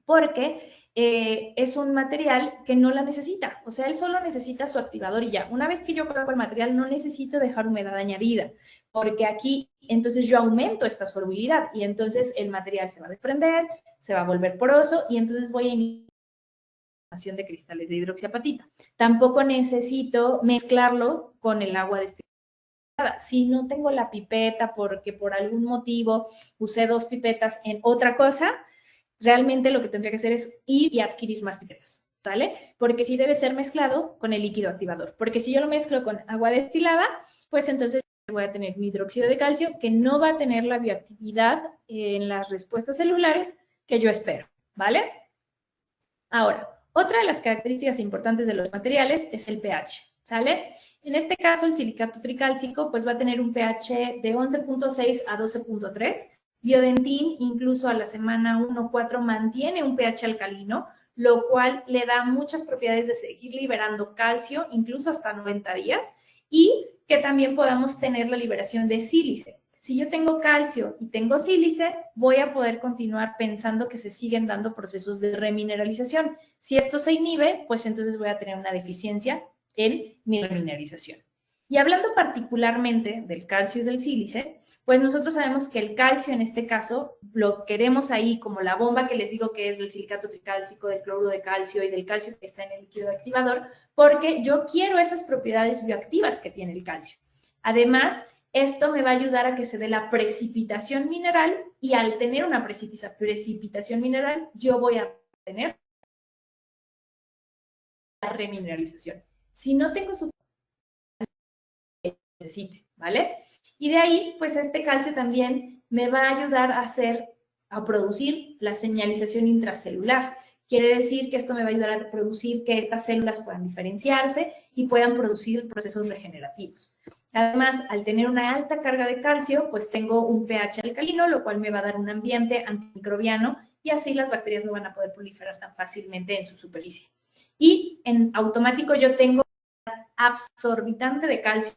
porque es un material que no la necesita, o sea, él solo necesita su activador y ya. Una vez que yo coloco el material, no necesito dejar humedad añadida, porque aquí entonces yo aumento esta solubilidad y entonces el material se va a desprender, se va a volver poroso y entonces voy a iniciar de cristales de hidroxiapatita. Tampoco necesito mezclarlo con el agua destilada Si no tengo la pipeta porque por algún motivo usé 2 pipetas en otra cosa, realmente lo que tendría que hacer es ir y adquirir más pipetas, ¿sale? Porque sí debe ser mezclado con el líquido activador, porque si yo lo mezclo con agua destilada, pues entonces voy a tener mi hidróxido de calcio que no va a tener la bioactividad en las respuestas celulares que yo espero, ¿vale? Ahora, otra de las características importantes de los materiales es el pH, ¿sale? En este caso, el silicato tricálcico pues va a tener un pH de 11.6 a 12.3. Biodentín, incluso a la semana 1-4, mantiene un pH alcalino, lo cual le da muchas propiedades de seguir liberando calcio, incluso hasta 90 días, y que también podamos tener la liberación de sílice. Si yo tengo calcio y tengo sílice, voy a poder continuar pensando que se siguen dando procesos de remineralización. Si esto se inhibe, pues entonces voy a tener una deficiencia en mi remineralización. Y hablando particularmente del calcio y del sílice, pues nosotros sabemos que el calcio en este caso lo queremos ahí como la bomba que les digo que es del silicato tricálcico, del cloruro de calcio y del calcio que está en el líquido activador, porque yo quiero esas propiedades bioactivas que tiene el calcio. Además, esto me va a ayudar a que se dé la precipitación mineral y al tener una precipitación mineral, yo voy a tener la remineralización. Si no tengo suficiente, necesite, ¿vale? Y de ahí, pues este calcio también me va a ayudar a producir la señalización intracelular. Quiere decir que esto me va a ayudar a producir que estas células puedan diferenciarse y puedan producir procesos regenerativos. Además, al tener una alta carga de calcio, pues tengo un pH alcalino, lo cual me va a dar un ambiente antimicrobiano y así las bacterias no van a poder proliferar tan fácilmente en su superficie. Y en automático yo tengo absorbitante de calcio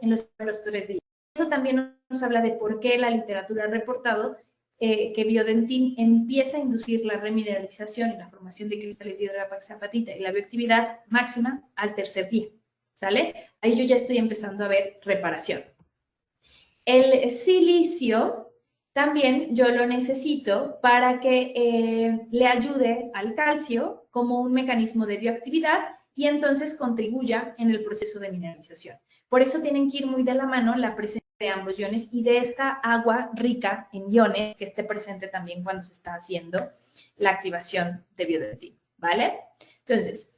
en los primeros 3 días. Eso también nos habla de por qué la literatura ha reportado que Biodentin empieza a inducir la remineralización y la formación de cristales de hidroxiapatita y la bioactividad máxima al tercer día, ¿sale? Ahí yo ya estoy empezando a ver reparación. El silicio también yo lo necesito para que le ayude al calcio como un mecanismo de bioactividad y entonces contribuya en el proceso de mineralización. Por eso tienen que ir muy de la mano la presencia de ambos iones y de esta agua rica en iones que esté presente también cuando se está haciendo la activación de Biodentin, ¿vale? Entonces,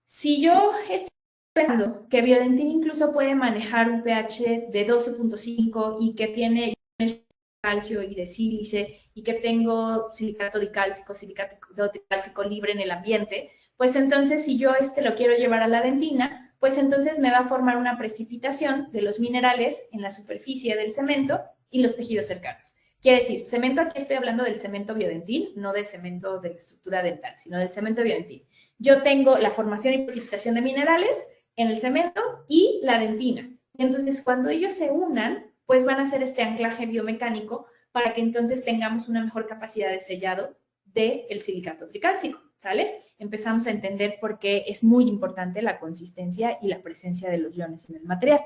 si yo estoy pensando que Biodentin incluso puede manejar un pH de 12.5 y que tiene calcio y de sílice y que tengo silicato dicálcico, silicato dicálcico libre en el ambiente, pues entonces si yo lo quiero llevar a la dentina, pues entonces me va a formar una precipitación de los minerales en la superficie del cemento y los tejidos cercanos. Quiere decir, cemento, aquí estoy hablando del cemento Biodentin, no del cemento de la estructura dental, sino del cemento Biodentin. Yo tengo la formación y precipitación de minerales en el cemento y la dentina. Entonces, cuando ellos se unan, pues van a hacer este anclaje biomecánico para que entonces tengamos una mejor capacidad de sellado del silicato tricálcico, ¿sale? Empezamos a entender por qué es muy importante la consistencia y la presencia de los iones en el material.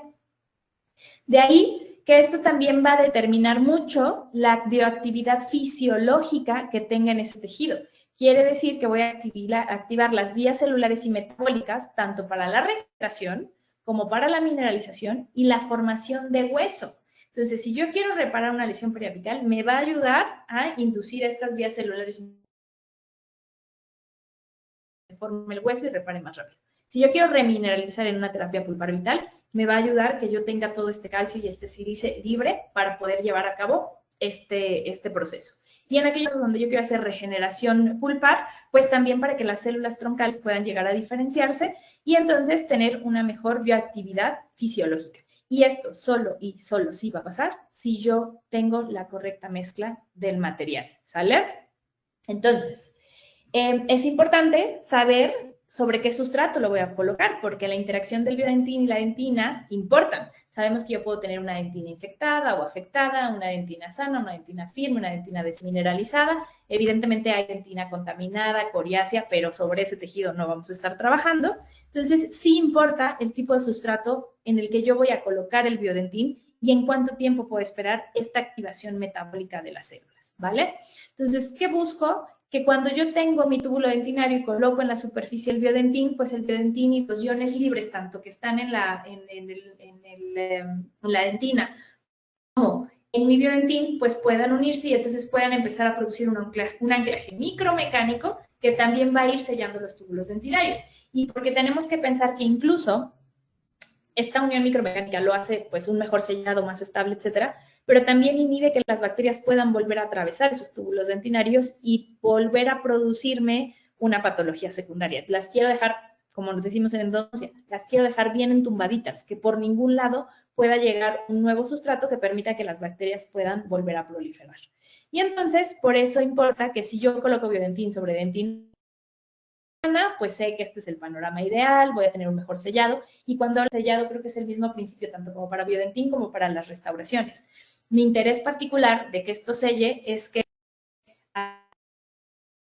De ahí que esto también va a determinar mucho la bioactividad fisiológica que tenga en ese tejido. Quiere decir que voy a activar las vías celulares y metabólicas tanto para la regeneración como para la mineralización y la formación de hueso. Entonces, si yo quiero reparar una lesión periapical, me va a ayudar a inducir estas vías celulares y se forme el hueso y repare más rápido. Si yo quiero remineralizar en una terapia pulpar vital, me va a ayudar que yo tenga todo este calcio y este sílice libre para poder llevar a cabo este proceso. Y en aquellos donde yo quiero hacer regeneración pulpar, pues también para que las células troncales puedan llegar a diferenciarse y entonces tener una mejor bioactividad fisiológica. Y esto solo y solo sí va a pasar si yo tengo la correcta mezcla del material, ¿sale? Entonces, es importante saber sobre qué sustrato lo voy a colocar, porque la interacción del biodentín y la dentina importan. Sabemos que yo puedo tener una dentina infectada o afectada, una dentina sana, una dentina firme, una dentina desmineralizada. Evidentemente hay dentina contaminada, coriácea, pero sobre ese tejido no vamos a estar trabajando. Entonces, sí importa el tipo de sustrato en el que yo voy a colocar el biodentín y en cuánto tiempo puedo esperar esta activación metabólica de las células, ¿vale? Entonces, ¿qué busco? que cuando yo tengo mi túbulo dentinario y coloco en la superficie el biodentín, pues el biodentín y los iones libres, tanto que están en la dentina como en mi biodentín, pues puedan unirse y entonces puedan empezar a producir un anclaje micromecánico que también va a ir sellando los túbulos dentinarios. Y porque tenemos que pensar que incluso esta unión micromecánica lo hace pues un mejor sellado, más estable, etcétera, pero también inhibe que las bacterias puedan volver a atravesar esos túbulos dentinarios y volver a producirme una patología secundaria. Las quiero dejar, como nos decimos en endodoncia, las quiero dejar bien entumbaditas, que por ningún lado pueda llegar un nuevo sustrato que permita que las bacterias puedan volver a proliferar. Y entonces, por eso importa que si yo coloco biodentín sobre dentín, pues sé que este es el panorama ideal, voy a tener un mejor sellado. Y cuando hablo de sellado, creo que es el mismo principio tanto como para biodentín como para las restauraciones. Mi interés particular de que esto selle es que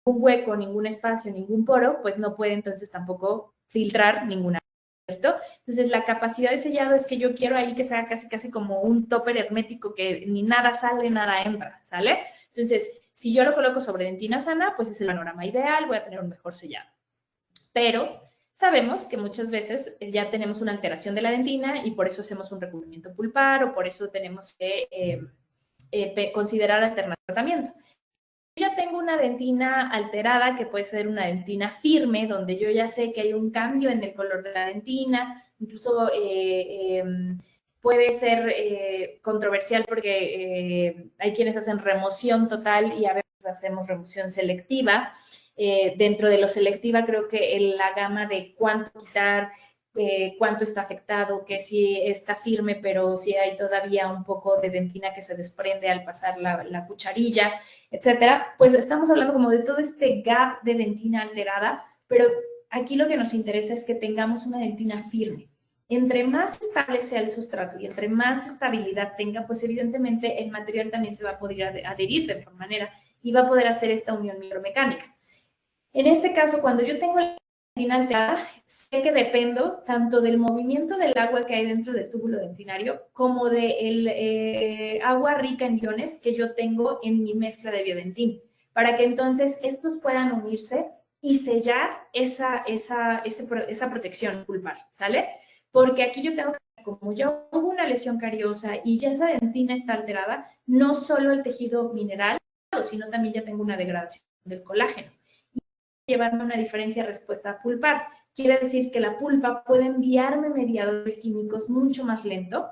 un hueco, ningún espacio, ningún poro, pues no puede entonces tampoco filtrar ninguna, ¿cierto? Entonces la capacidad de sellado es que yo quiero ahí que sea casi como un topper hermético que ni nada sale, nada entra, ¿sale? Entonces, si yo lo coloco sobre dentina sana, pues es el panorama ideal, voy a tener un mejor sellado. Pero sabemos que muchas veces ya tenemos una alteración de la dentina y por eso hacemos un recubrimiento pulpar o por eso tenemos que considerar alternar tratamiento. Yo ya tengo una dentina alterada, que puede ser una dentina firme, donde yo ya sé que hay un cambio en el color de la dentina, incluso puede ser controversial porque hay quienes hacen remoción total y a veces hacemos remoción selectiva. Dentro de lo selectiva creo que la gama de cuánto quitar, cuánto está afectado, que si está firme, pero si hay todavía un poco de dentina que se desprende al pasar la cucharilla, etcétera, pues estamos hablando como de todo este gap de dentina alterada, pero aquí lo que nos interesa es que tengamos una dentina firme. Entre más estable sea el sustrato y entre más estabilidad tenga, pues evidentemente el material también se va a poder adherir de mejor manera y va a poder hacer esta unión micromecánica. En este caso, cuando yo tengo la dentina alterada, sé que dependo tanto del movimiento del agua que hay dentro del túbulo dentinario como del agua rica en iones que yo tengo en mi mezcla de biodentín, para que entonces estos puedan unirse y sellar esa protección pulpar, ¿sale? Porque aquí yo tengo que, como ya hubo una lesión cariosa y ya esa dentina está alterada, no solo el tejido mineral, sino también ya tengo una degradación del colágeno. Llevarme una diferencia respuesta pulpar. Quiere decir que la pulpa puede enviarme mediadores químicos mucho más lento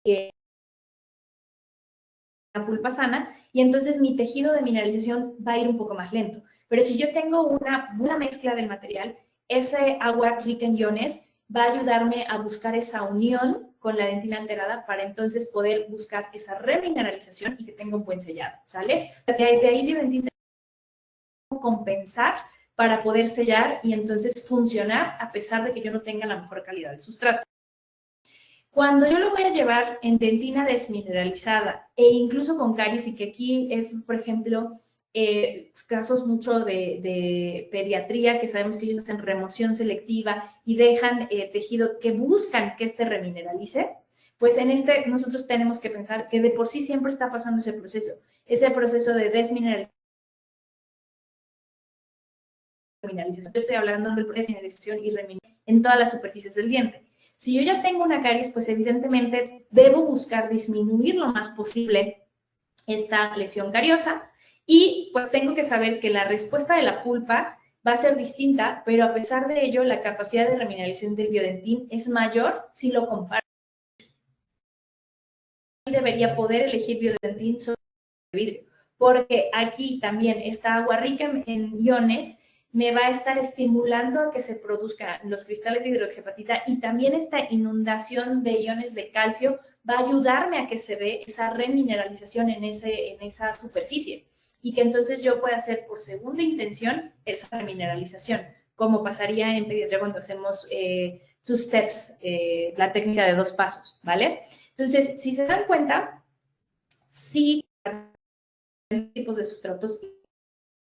que la pulpa sana y entonces mi tejido de mineralización va a ir un poco más lento. Pero si yo tengo una buena mezcla del material, ese agua rica en iones va a ayudarme a buscar esa unión con la dentina alterada para entonces poder buscar esa remineralización y que tenga un buen sellado, ¿sale? O sea, que desde ahí mi dentina compensar para poder sellar y entonces funcionar a pesar de que yo no tenga la mejor calidad de sustrato. Cuando yo lo voy a llevar en dentina desmineralizada e incluso con caries, y que aquí es, por ejemplo, casos mucho de pediatría, que sabemos que ellos hacen remoción selectiva y dejan tejido que buscan que este remineralice, pues en este nosotros tenemos que pensar que de por sí siempre está pasando ese proceso de desmineralización. Yo estoy hablando de desmineralización y remineralización en todas las superficies del diente. Si yo ya tengo una caries, pues evidentemente debo buscar disminuir lo más posible esta lesión cariosa y pues tengo que saber que la respuesta de la pulpa va a ser distinta, pero a pesar de ello, la capacidad de remineralización del biodentín es mayor si lo comparo. Y debería poder elegir biodentín sobre vidrio, porque aquí también esta agua rica en iones me va a estar estimulando a que se produzcan los cristales de hidroxiapatita y también esta inundación de iones de calcio va a ayudarme a que se dé esa remineralización en esa superficie y que entonces yo pueda hacer por segunda intención esa remineralización, como pasaría en pediatría cuando hacemos two steps, la técnica de 2 pasos, ¿vale? Entonces, si se dan cuenta, sí tipos de sustratos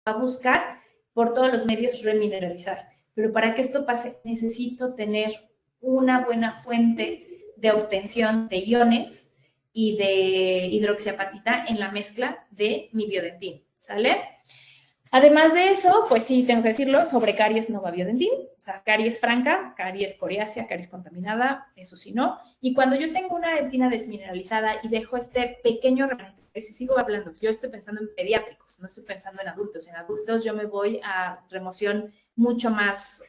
a buscar por todos los medios remineralizar. Pero para que esto pase, necesito tener una buena fuente de obtención de iones y de hidroxiapatita en la mezcla de mi biodentín, ¿sale? Además de eso, pues sí, tengo que decirlo, sobre caries no va biodentín, o sea, caries franca, caries coriácea, caries contaminada, eso sí no. Y cuando yo tengo una dentina desmineralizada y dejo este pequeño remanente, si sigo hablando, yo estoy pensando en pediátricos, no estoy pensando en adultos. En adultos yo me voy a remoción mucho más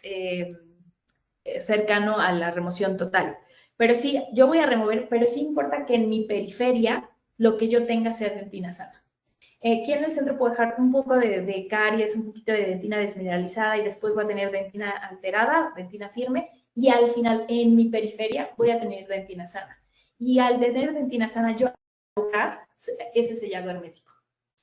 cercano a la remoción total. Pero sí, yo voy a remover, pero sí importa que en mi periferia lo que yo tenga sea dentina sana. Aquí en el centro puedo dejar un poco de caries, un poquito de dentina desmineralizada y después voy a tener dentina alterada, dentina firme y al final en mi periferia voy a tener dentina sana. Y al tener dentina sana yo voy a colocar ese sellado hermético.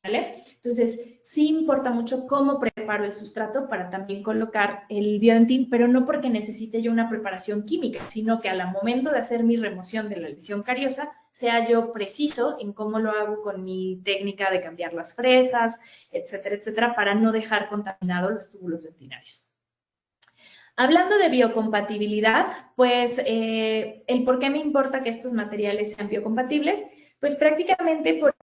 ¿Vale? Entonces, sí importa mucho cómo preparo el sustrato para también colocar el biodentín, pero no porque necesite yo una preparación química, sino que al momento de hacer mi remoción de la lesión cariosa, sea yo preciso en cómo lo hago con mi técnica de cambiar las fresas, etcétera, etcétera, para no dejar contaminados los túbulos dentinarios. Hablando de biocompatibilidad, pues el por qué me importa que estos materiales sean biocompatibles, pues prácticamente por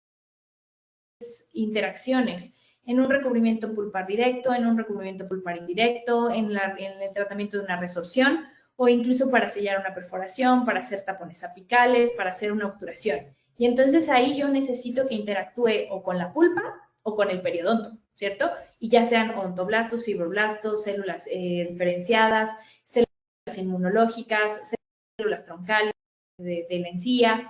interacciones en un recubrimiento pulpar directo, en un recubrimiento pulpar indirecto, en el tratamiento de una resorción o incluso para sellar una perforación, para hacer tapones apicales, para hacer una obturación. Y entonces ahí yo necesito que interactúe o con la pulpa o con el periodonto, ¿cierto? Y ya sean odontoblastos, fibroblastos, células diferenciadas, células inmunológicas, células troncales de la encía,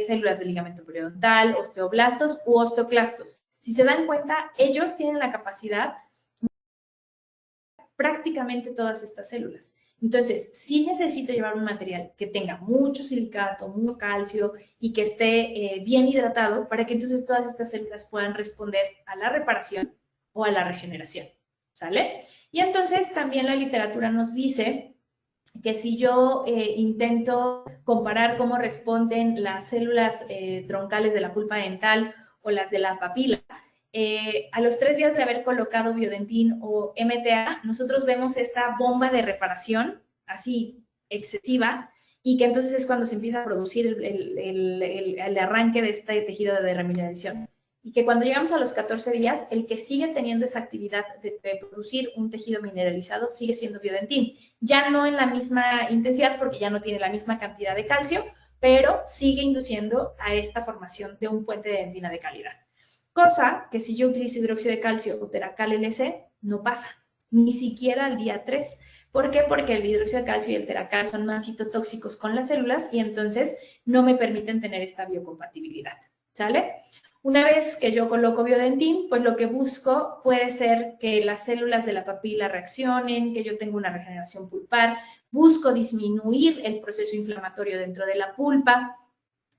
células del ligamento periodontal, osteoblastos u osteoclastos. Si se dan cuenta, ellos tienen la capacidad de prácticamente todas estas células. Entonces, sí necesito llevar un material que tenga mucho silicato, mucho calcio y que esté bien hidratado para que entonces todas estas células puedan responder a la reparación o a la regeneración. ¿Sale? Y entonces también la literatura nos dice que si yo intento comparar cómo responden las células troncales de la pulpa dental o las de la papila, a los 3 días de haber colocado biodentín o MTA, nosotros vemos esta bomba de reparación así excesiva y que entonces es cuando se empieza a producir el arranque de este tejido de remineralización. Y que cuando llegamos a los 14 días, el que sigue teniendo esa actividad de producir un tejido mineralizado sigue siendo biodentín. Ya no en la misma intensidad porque ya no tiene la misma cantidad de calcio, pero sigue induciendo a esta formación de un puente de dentina de calidad. Cosa que si yo utilizo hidróxido de calcio o Teracal LC, no pasa, ni siquiera al día 3. ¿Por qué? Porque el hidróxido de calcio y el Teracal son más citotóxicos con las células y entonces no me permiten tener esta biocompatibilidad. ¿Sale? Una vez que yo coloco biodentín, pues lo que busco puede ser que las células de la papila reaccionen, que yo tenga una regeneración pulpar, busco disminuir el proceso inflamatorio dentro de la pulpa,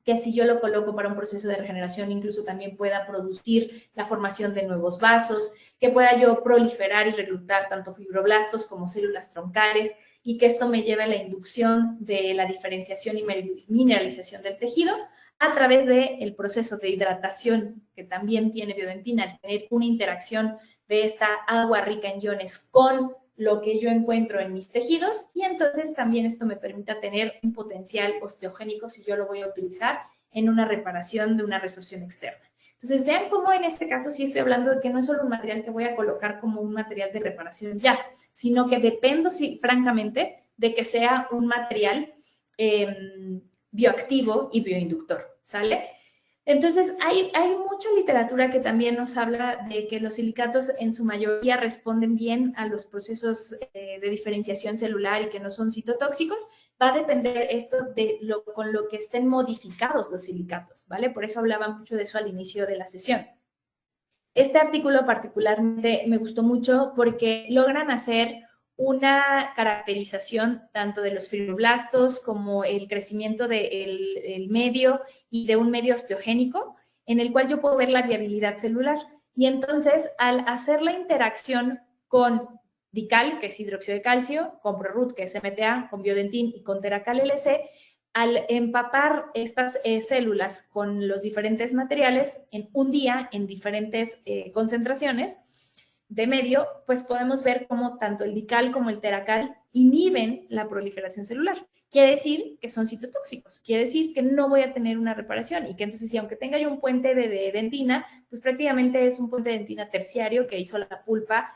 que si yo lo coloco para un proceso de regeneración, incluso también pueda producir la formación de nuevos vasos, que pueda yo proliferar y reclutar tanto fibroblastos como células troncales y que esto me lleve a la inducción de la diferenciación y mineralización del tejido a través del proceso de hidratación que también tiene biodentina, al tener una interacción de esta agua rica en iones con lo que yo encuentro en mis tejidos y entonces también esto me permita tener un potencial osteogénico si yo lo voy a utilizar en una reparación de una resorción externa. Entonces, vean cómo en este caso sí estoy hablando de que no es solo un material que voy a colocar como un material de reparación ya, sino que dependo, sí, francamente, de que sea un material bioactivo y bioinductor, ¿sale? Entonces, hay mucha literatura que también nos habla de que los silicatos en su mayoría responden bien a los procesos de diferenciación celular y que no son citotóxicos. Va a depender esto de con lo que estén modificados los silicatos, ¿vale? Por eso hablaba mucho de eso al inicio de la sesión. Este artículo particularmente me gustó mucho porque logran hacer una caracterización tanto de los fibroblastos como el crecimiento del medio y de un medio osteogénico, en el cual yo puedo ver la viabilidad celular. Y entonces, al hacer la interacción con Dical, que es hidróxido de calcio, con Prorut, que es MTA, con Biodentin y con Teracal LC, al empapar estas células con los diferentes materiales en un día, en diferentes concentraciones de medio, pues podemos ver cómo tanto el dical como el teracal inhiben la proliferación celular. quiere decir que son citotóxicos, quiere decir que no voy a tener una reparación y que entonces si aunque tenga yo un puente de dentina, pues prácticamente es un puente de dentina terciario que hizo la pulpa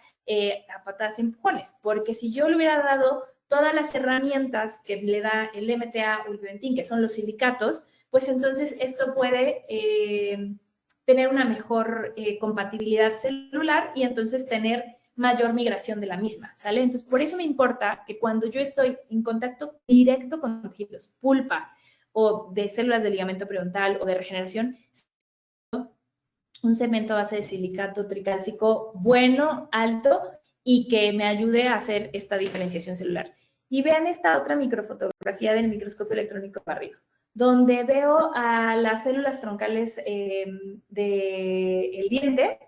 a patadas y empujones, porque si yo le hubiera dado todas las herramientas que le da el MTA o el biodentín, que son los silicatos, pues entonces esto puede tener una mejor compatibilidad celular y entonces tener mayor migración de la misma, ¿sale? Entonces, por eso me importa que cuando yo estoy en contacto directo con tejidos, pulpa o de células de ligamento periodontal o de regeneración, un cemento a base de silicato tricálcico bueno, alto y que me ayude a hacer esta diferenciación celular. Y vean esta otra microfotografía del microscopio electrónico barrido, donde veo a las células troncales del diente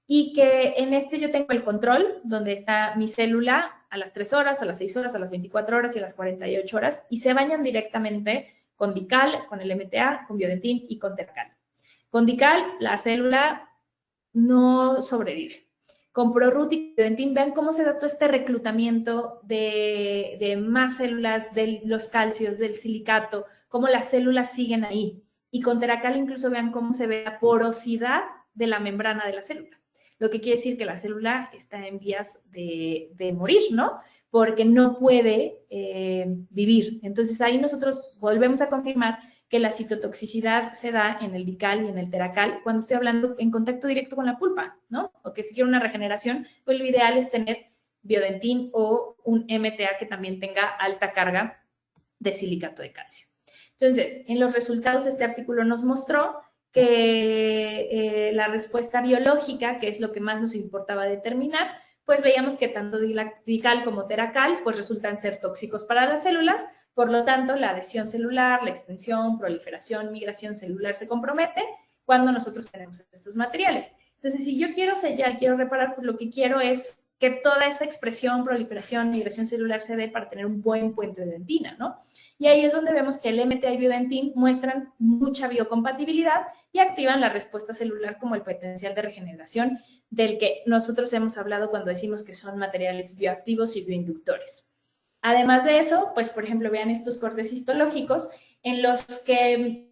y que en este yo tengo el control, donde está mi célula a las 3 horas, a las 6 horas, a las 24 horas y a las 48 horas, y se bañan directamente con Dical, con el MTA, con Biodentin y con Tercal. Con Dical, la célula no sobrevive. Con Prorut y Biodentin, vean cómo se da todo este reclutamiento de más células, de los calcios, del silicato, cómo las células siguen ahí. Y con Teracal incluso vean cómo se ve la porosidad de la membrana de la célula. Lo que quiere decir que la célula está en vías de morir, ¿no? Porque no puede vivir. Entonces ahí nosotros volvemos a confirmar que la citotoxicidad se da en el Dical y en el Teracal cuando estoy hablando en contacto directo con la pulpa, ¿no? O que si quiero una regeneración, pues lo ideal es tener Biodentin o un MTA que también tenga alta carga de silicato de calcio. Entonces, en los resultados este artículo nos mostró que la respuesta biológica, que es lo que más nos importaba determinar, pues veíamos que tanto Dical como Teracal pues resultan ser tóxicos para las células. Por lo tanto, la adhesión celular, la extensión, proliferación, migración celular se compromete cuando nosotros tenemos estos materiales. Entonces, si yo quiero sellar, quiero reparar, pues lo que quiero es que toda esa expresión, proliferación, migración celular se dé para tener un buen puente de dentina, ¿no? Y ahí es donde vemos que el MTA y Biodentin muestran mucha biocompatibilidad y activan la respuesta celular como el potencial de regeneración del que nosotros hemos hablado cuando decimos que son materiales bioactivos y bioinductores. Además de eso, pues por ejemplo, vean estos cortes histológicos en los que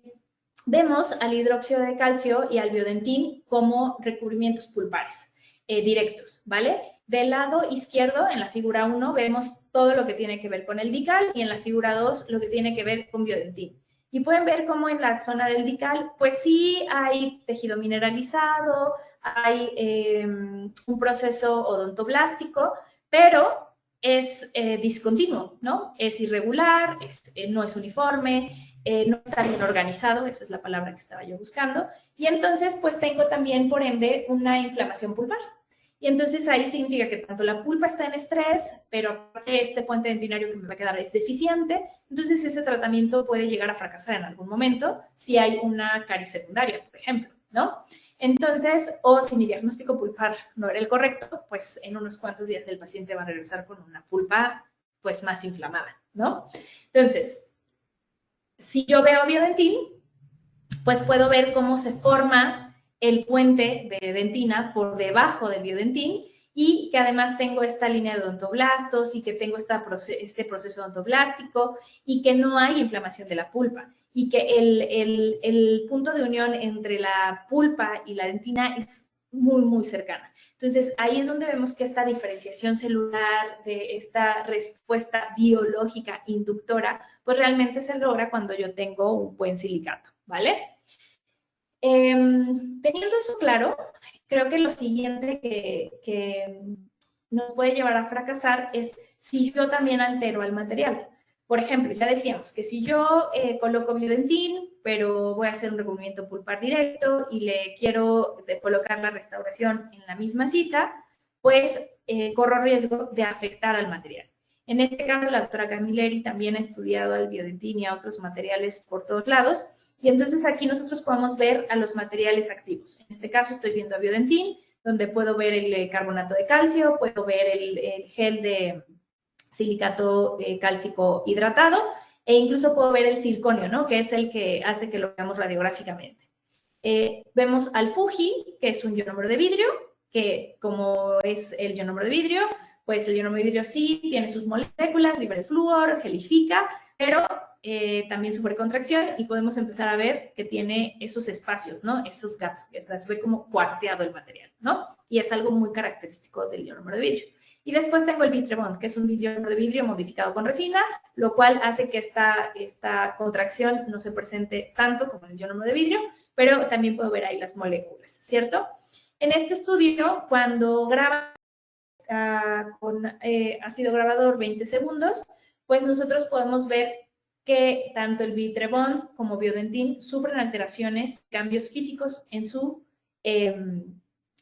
vemos al hidróxido de calcio y al biodentin como recubrimientos pulpares directos, ¿vale? Del lado izquierdo, en la figura 1, vemos todo lo que tiene que ver con el Dical y en la figura 2 lo que tiene que ver con biodentin. Y pueden ver cómo en la zona del Dical, pues sí hay tejido mineralizado, hay un proceso odontoblástico, pero es discontinuo, ¿no? Es irregular, no es uniforme, no está bien organizado, esa es la palabra que estaba yo buscando, y entonces pues tengo también por ende una inflamación pulpar. Y entonces ahí significa que tanto la pulpa está en estrés, pero este puente dentinario que me va a quedar es deficiente, entonces ese tratamiento puede llegar a fracasar en algún momento si hay una caries secundaria, por ejemplo, ¿no? Entonces, o si mi diagnóstico pulpar no era el correcto, pues en unos cuantos días el paciente va a regresar con una pulpa pues más inflamada, ¿no? Entonces, si yo veo biodentin, pues puedo ver cómo se forma el puente de dentina por debajo del biodentin y que además tengo esta línea de odontoblastos y que tengo este proceso odontoblástico y que no hay inflamación de la pulpa y que el punto de unión entre la pulpa y la dentina es muy, muy cercana. Entonces, ahí es donde vemos que esta diferenciación celular, de esta respuesta biológica inductora, pues realmente se logra cuando yo tengo un buen silicato, ¿vale? Teniendo eso claro, creo que lo siguiente que nos puede llevar a fracasar es si yo también altero al material. Por ejemplo, ya decíamos que si yo coloco biodentin, pero voy a hacer un recubrimiento pulpar directo y le quiero colocar la restauración en la misma cita, pues corro riesgo de afectar al material. En este caso, la doctora Camilleri también ha estudiado al biodentin y a otros materiales por todos lados, y entonces aquí nosotros podemos ver a los materiales activos. En este caso estoy viendo a biodentin, donde puedo ver el carbonato de calcio, puedo ver el gel de silicato cálcico hidratado e incluso puedo ver el circonio, ¿no? Que es el que hace que lo veamos radiográficamente. Vemos al Fuji, que es un ionómero de vidrio, que como es el ionómero de vidrio, pues el ionómero de vidrio sí tiene sus moléculas, libera el flúor, gelifica, pero también sufre contracción y podemos empezar a ver que tiene esos espacios, ¿no? Esos gaps, o sea, se ve como cuarteado el material, ¿no? Y es algo muy característico del ionomer de vidrio. Y después tengo el Vitrebond, que es un ionomer de vidrio modificado con resina, lo cual hace que esta contracción no se presente tanto como en el ionomer de vidrio, pero también puedo ver ahí las moléculas, ¿cierto? En este estudio, cuando graba con ácido grabador 20 segundos, pues nosotros podemos ver que tanto el Vitrebond como Biodentin sufren alteraciones, cambios físicos en su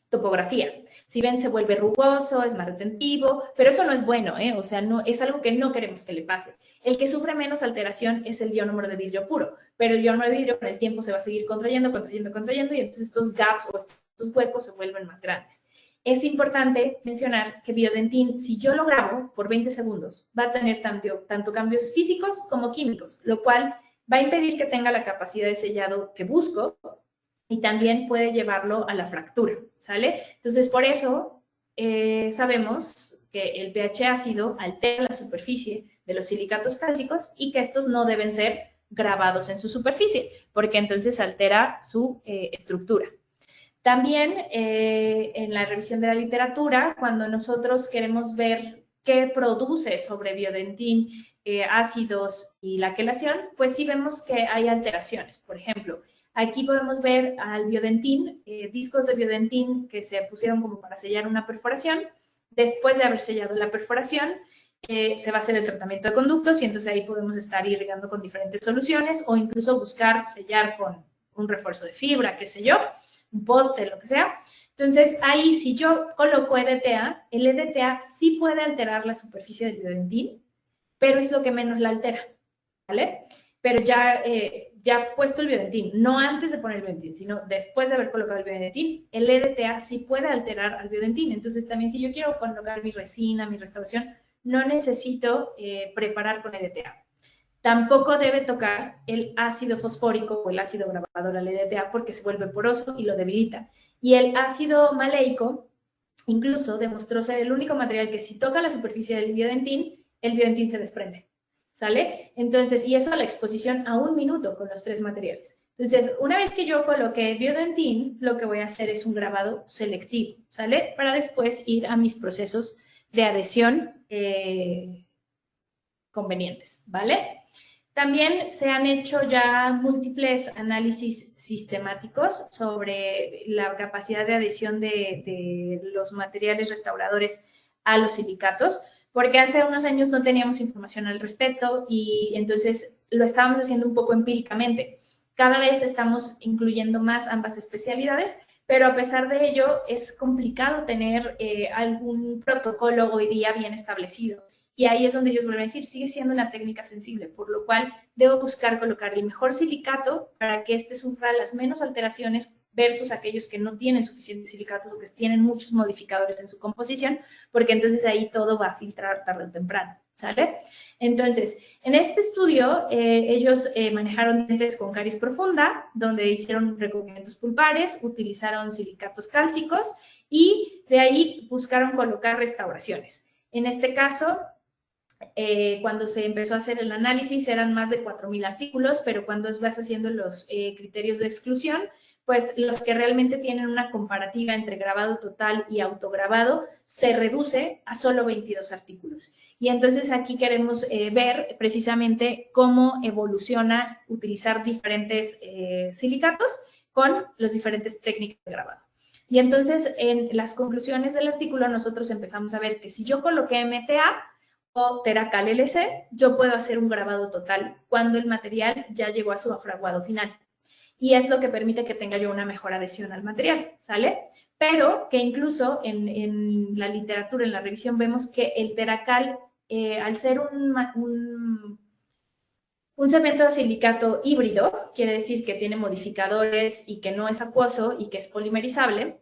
topografía. Si ven, se vuelve rugoso, es más retentivo, pero eso no es bueno, ¿eh? O sea, no, es algo que no queremos que le pase. El que sufre menos alteración es el ionómero de vidrio puro, pero el ionómero de vidrio con el tiempo se va a seguir contrayendo, contrayendo, contrayendo, y entonces estos gaps o estos huecos se vuelven más grandes. Es importante mencionar que Biodentin, si yo lo grabo por 20 segundos, va a tener tanto cambios físicos como químicos, lo cual va a impedir que tenga la capacidad de sellado que busco y también puede llevarlo a la fractura, ¿sale? Entonces, por eso sabemos que el pH ácido altera la superficie de los silicatos cálcicos y que estos no deben ser grabados en su superficie, porque entonces altera su estructura. También en la revisión de la literatura, cuando nosotros queremos ver qué produce sobre Biodentin, ácidos y la quelación, pues sí vemos que hay alteraciones. Por ejemplo, aquí podemos ver al Biodentin, discos de Biodentin que se pusieron como para sellar una perforación. Después de haber sellado la perforación, se va a hacer el tratamiento de conductos y entonces ahí podemos estar irrigando con diferentes soluciones o incluso buscar sellar con un refuerzo de fibra, qué sé yo, un poste, lo que sea. Entonces, ahí si yo coloco EDTA, el EDTA sí puede alterar la superficie del Biodentin, pero es lo que menos la altera, ¿vale? Pero ya puesto el Biodentin, no antes de poner el Biodentin, sino después de haber colocado el Biodentin, el EDTA sí puede alterar al Biodentin. Entonces, también si yo quiero colocar mi resina, mi restauración, no necesito preparar con EDTA. Tampoco debe tocar el ácido fosfórico o el ácido grabador al EDTA porque se vuelve poroso y lo debilita. Y el ácido maleico incluso demostró ser el único material que si toca la superficie del Biodentin, el Biodentin se desprende, ¿sale? Entonces, y eso a la exposición a 1 minuto con los 3 materiales. Entonces, una vez que yo coloque Biodentin, lo que voy a hacer es un grabado selectivo, ¿sale? Para después ir a mis procesos de adhesión convenientes, ¿vale? También se han hecho ya múltiples análisis sistemáticos sobre la capacidad de adhesión de los materiales restauradores a los silicatos, porque hace unos años no teníamos información al respecto y entonces lo estábamos haciendo un poco empíricamente. Cada vez estamos incluyendo más ambas especialidades, pero a pesar de ello es complicado tener algún protocolo hoy día bien establecido. Y ahí es donde ellos vuelven a decir, sigue siendo una técnica sensible, por lo cual debo buscar colocar el mejor silicato para que éste sufra las menos alteraciones versus aquellos que no tienen suficientes silicatos o que tienen muchos modificadores en su composición, porque entonces ahí todo va a filtrar tarde o temprano, ¿sale? Entonces, en este estudio, ellos manejaron dientes con caries profunda, donde hicieron recubrimientos pulpares, utilizaron silicatos cálcicos y de ahí buscaron colocar restauraciones. En este caso, cuando se empezó a hacer el análisis eran más de 4,000 artículos, pero cuando vas haciendo los criterios de exclusión, pues los que realmente tienen una comparativa entre grabado total y autograbado se reduce a solo 22 artículos. Y entonces aquí queremos ver precisamente cómo evoluciona utilizar diferentes silicatos con las diferentes técnicas de grabado. Y entonces en las conclusiones del artículo nosotros empezamos a ver que si yo coloqué MTA, o Teracal LC, yo puedo hacer un grabado total cuando el material ya llegó a su afraguado final. Y es lo que permite que tenga yo una mejor adhesión al material, ¿sale? Pero que incluso en la literatura, en la revisión, vemos que el Teracal, al ser un cemento de silicato híbrido, quiere decir que tiene modificadores y que no es acuoso y que es polimerizable,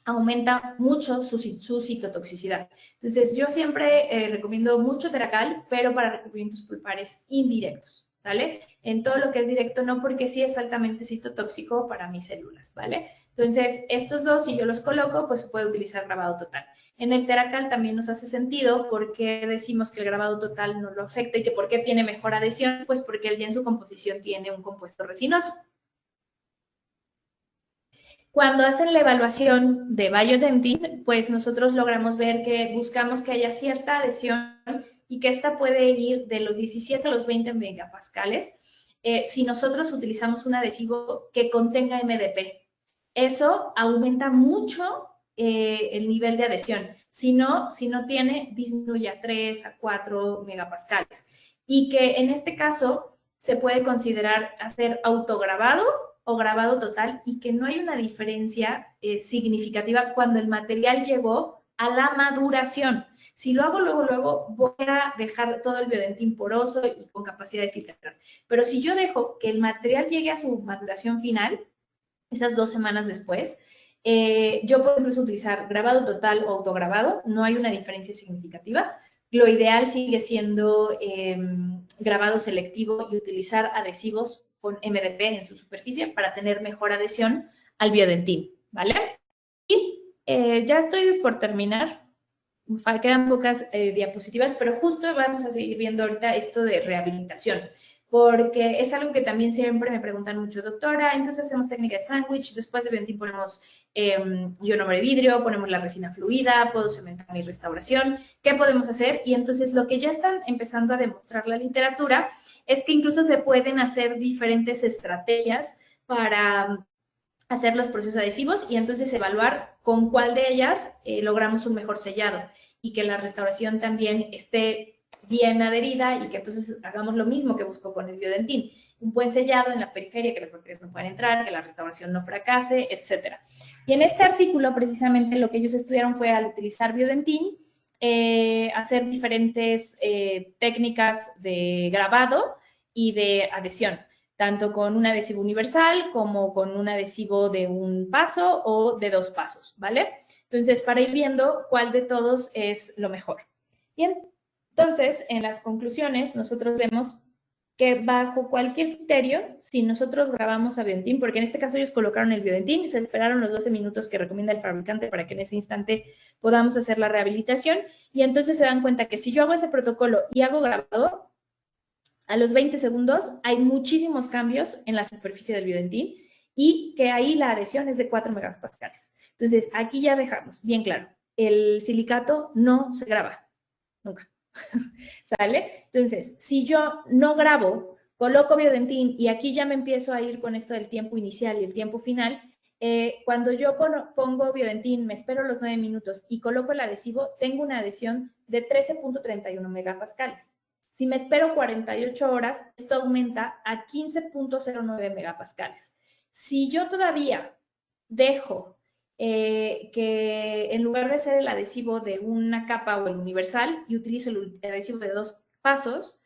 aumenta mucho su citotoxicidad. Entonces, yo siempre recomiendo mucho Teracal, pero para recubrimientos pulpares indirectos, ¿sale? En todo lo que es directo no, porque sí es altamente citotóxico para mis células, ¿vale? Entonces, estos dos, si yo los coloco, pues se puede utilizar grabado total. En el Teracal también nos hace sentido porque decimos que el grabado total no lo afecta y que ¿por qué tiene mejor adhesión? Pues porque él ya en su composición tiene un compuesto resinoso. Cuando hacen la evaluación de Biodentin, pues nosotros logramos ver que buscamos que haya cierta adhesión y que esta puede ir de los 17 a los 20 megapascales si nosotros utilizamos un adhesivo que contenga MDP. Eso aumenta mucho el nivel de adhesión. Si no tiene, disminuye a 3 a 4 megapascales. Y que en este caso se puede considerar hacer autograbado o grabado total y que no hay una diferencia significativa cuando el material llegó a la maduración. Si lo hago luego, voy a dejar todo el Biodentin poroso y con capacidad de filtrar. Pero si yo dejo que el material llegue a su maduración final, esas 2 semanas después, yo puedo incluso utilizar grabado total o autograbado, no hay una diferencia significativa. Lo ideal sigue siendo grabado selectivo y utilizar adhesivos con MDP en su superficie para tener mejor adhesión al Biodentin, ¿vale? Y ya estoy por terminar, quedan pocas diapositivas, pero justo vamos a seguir viendo ahorita esto de rehabilitación, porque es algo que también siempre me preguntan mucho, doctora, entonces hacemos técnica de sándwich, después de Biodentin ponemos ionomer de vidrio, ponemos la resina fluida, puedo cementar mi restauración, ¿qué podemos hacer? Y entonces lo que ya están empezando a demostrar la literatura es que incluso se pueden hacer diferentes estrategias para hacer los procesos adhesivos y entonces evaluar con cuál de ellas logramos un mejor sellado y que la restauración también esté bien adherida y que entonces hagamos lo mismo que busco con el Biodentin. Un buen sellado en la periferia, que las bacterias no puedan entrar, que la restauración no fracase, etc. Y en este artículo, precisamente, lo que ellos estudiaron fue al utilizar Biodentin, hacer diferentes técnicas de grabado y de adhesión, tanto con un adhesivo universal como con un adhesivo de un paso o de 2 pasos, ¿vale? Entonces, para ir viendo cuál de todos es lo mejor. Bien, entonces, en las conclusiones, nosotros vemos que bajo cualquier criterio, si nosotros grabamos a Biodentin, porque en este caso ellos colocaron el Biodentin y se esperaron los 12 minutos que recomienda el fabricante para que en ese instante podamos hacer la rehabilitación, y entonces se dan cuenta que si yo hago ese protocolo y hago grabado, a los 20 segundos hay muchísimos cambios en la superficie del Biodentin y que ahí la adhesión es de 4 megapascales. Entonces, aquí ya dejamos bien claro, el silicato no se graba, nunca. ¿Sale? Entonces, si yo no grabo, coloco Biodentin y aquí ya me empiezo a ir con esto del tiempo inicial y el tiempo final, cuando yo pongo Biodentin, me espero los 9 minutos y coloco el adhesivo, tengo una adhesión de 13.31 megapascales. Si me espero 48 horas, esto aumenta a 15.09 megapascales. Si yo todavía dejo que en lugar de ser el adhesivo de una capa o el universal y utilizo el adhesivo de 2 pasos,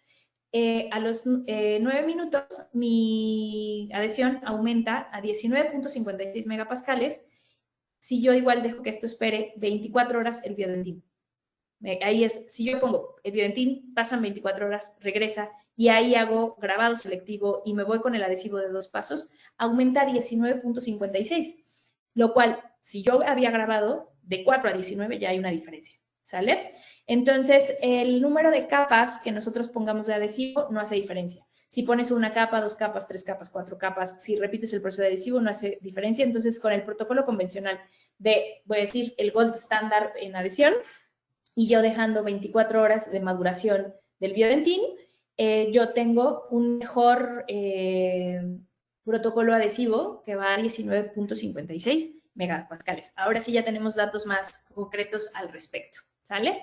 a los 9 minutos mi adhesión aumenta a 19.56 megapascales si yo igual dejo que esto espere 24 horas el Biodentin. Ahí es, si yo pongo el Biodentin, pasan 24 horas, regresa y ahí hago grabado selectivo y me voy con el adhesivo de 2 pasos, aumenta a 19.56, lo cual, si yo había grabado de 4 a 19, ya hay una diferencia, ¿sale? Entonces, el número de capas que nosotros pongamos de adhesivo no hace diferencia. Si pones una capa, 2 capas, 3 capas, 4 capas, si repites el proceso de adhesivo no hace diferencia. Entonces, con el protocolo convencional de, voy a decir, el gold estándar en adhesión, y yo dejando 24 horas de maduración del Biodentin, yo tengo un mejor protocolo adhesivo que va a 19.56 megapascales. Ahora sí ya tenemos datos más concretos al respecto, ¿sale?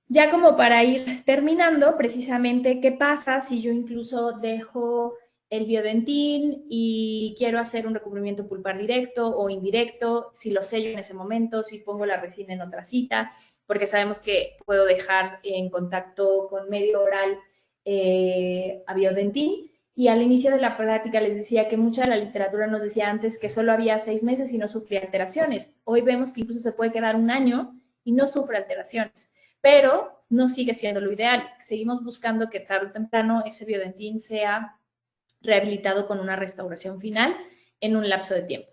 Ya como para ir terminando, precisamente, ¿qué pasa si yo incluso dejo el Biodentin y quiero hacer un recubrimiento pulpar directo o indirecto? Si lo sello en ese momento, si pongo la resina en otra cita, porque sabemos que puedo dejar en contacto con medio oral a Biodentin. Y al inicio de la plática les decía que mucha de la literatura nos decía antes que solo había 6 meses y no sufría alteraciones. Hoy vemos que incluso se puede quedar un año y no sufre alteraciones. pero no sigue siendo lo ideal. Seguimos buscando que tarde o temprano ese biodentín sea rehabilitado con una restauración final en un lapso de tiempo.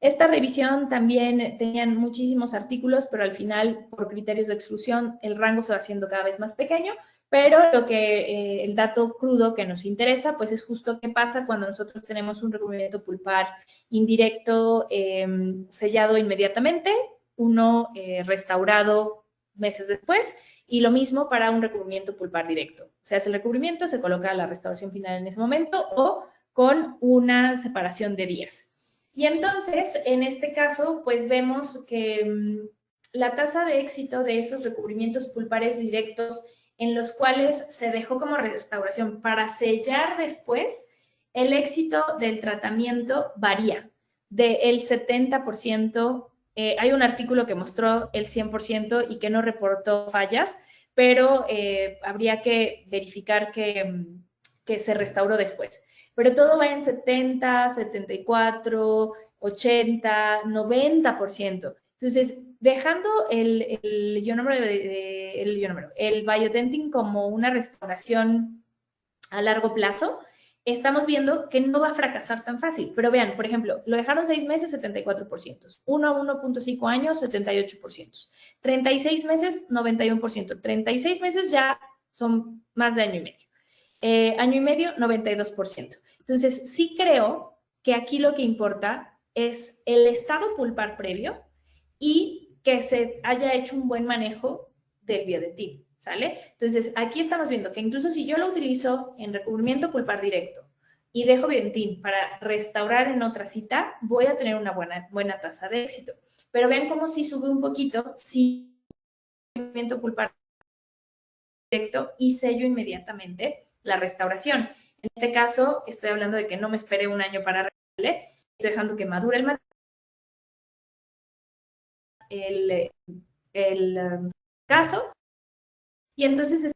Esta revisión también tenían muchísimos artículos, pero al final, por criterios de exclusión, el rango se va haciendo cada vez más pequeño, pero el dato crudo que nos interesa, pues es justo qué pasa cuando nosotros tenemos un recubrimiento pulpar indirecto sellado inmediatamente, uno restaurado meses después, y lo mismo para un recubrimiento pulpar directo. Se hace el recubrimiento, se coloca la restauración final en ese momento o con una separación de días. Y entonces, en este caso, pues vemos que la tasa de éxito de esos recubrimientos pulpares directos en los cuales se dejó como restauración para sellar después, el éxito del tratamiento varía del 70%. Hay un artículo que mostró el 100% y que no reportó fallas, pero habría que verificar que se restauró después. Pero todo va en 70, 74, 80, 90%. Entonces, dejando el biodentin como una restauración a largo plazo, estamos viendo que no va a fracasar tan fácil. Pero vean, por ejemplo, lo dejaron 6 meses, 74%. 1 a 1.5 años, 78%. 36 meses, 91%. 36 meses ya son más de año y medio. Año y medio, 92%. Entonces, sí creo que aquí lo que importa es el estado pulpar previo y que se haya hecho un buen manejo del biodentín, ¿sale? Entonces, aquí estamos viendo que incluso si yo lo utilizo en recubrimiento pulpar directo y dejo biodentín para restaurar en otra cita, voy a tener una buena tasa de éxito. Pero vean cómo si sube un poquito, si recubrimiento pulpar directo y sello inmediatamente la restauración. En este caso, estoy hablando de que no me esperé un año para recuperarle, estoy dejando que madure el material, el caso, y entonces es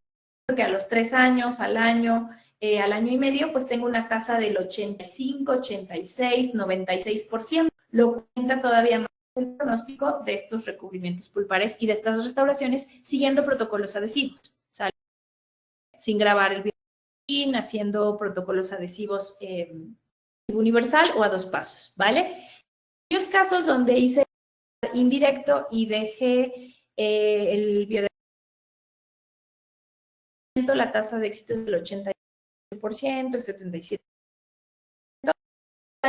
que a los 3 años, al año y medio, pues tengo una tasa del 85, 86, 96%, lo que cuenta todavía más el pronóstico de estos recubrimientos pulpares y de estas restauraciones siguiendo protocolos adhesivos, ¿sale? Sin grabar el biodentín, haciendo protocolos adhesivos universal o a 2 pasos, ¿vale? En los casos donde hice indirecto y dejé el biodentín, la tasa de éxito es del 88%, el 77%.